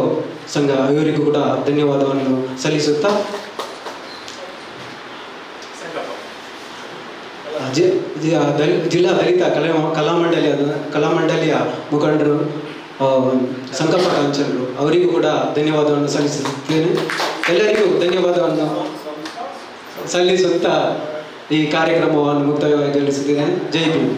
ಸಂಘ ಇವರಿಗೂ ಕೂಡ ಧನ್ಯವಾದವನ್ನು ಸಲ್ಲಿಸುತ್ತಾ ಜಿಲ್ಲಾ ದಲಿತ ಕಲಾಮಂಡಲಿಯ ಮುಖಂಡರು ಸಂಕಲ್ಪ ಕಾಂಚನರು ಅವರಿಗೂ ಕೂಡ ಧನ್ಯವಾದವನ್ನು ಸಲ್ಲಿಸುತ್ತೇನೆ. ಎಲ್ಲರಿಗೂ ಧನ್ಯವಾದವನ್ನು ಸಲ್ಲಿಸುತ್ತಾ ಈ ಕಾರ್ಯಕ್ರಮವನ್ನು ಮುಕ್ತಾಯಗೊಳಿಸುತ್ತೇನೆ. ಜೈ ಭೀಮ್.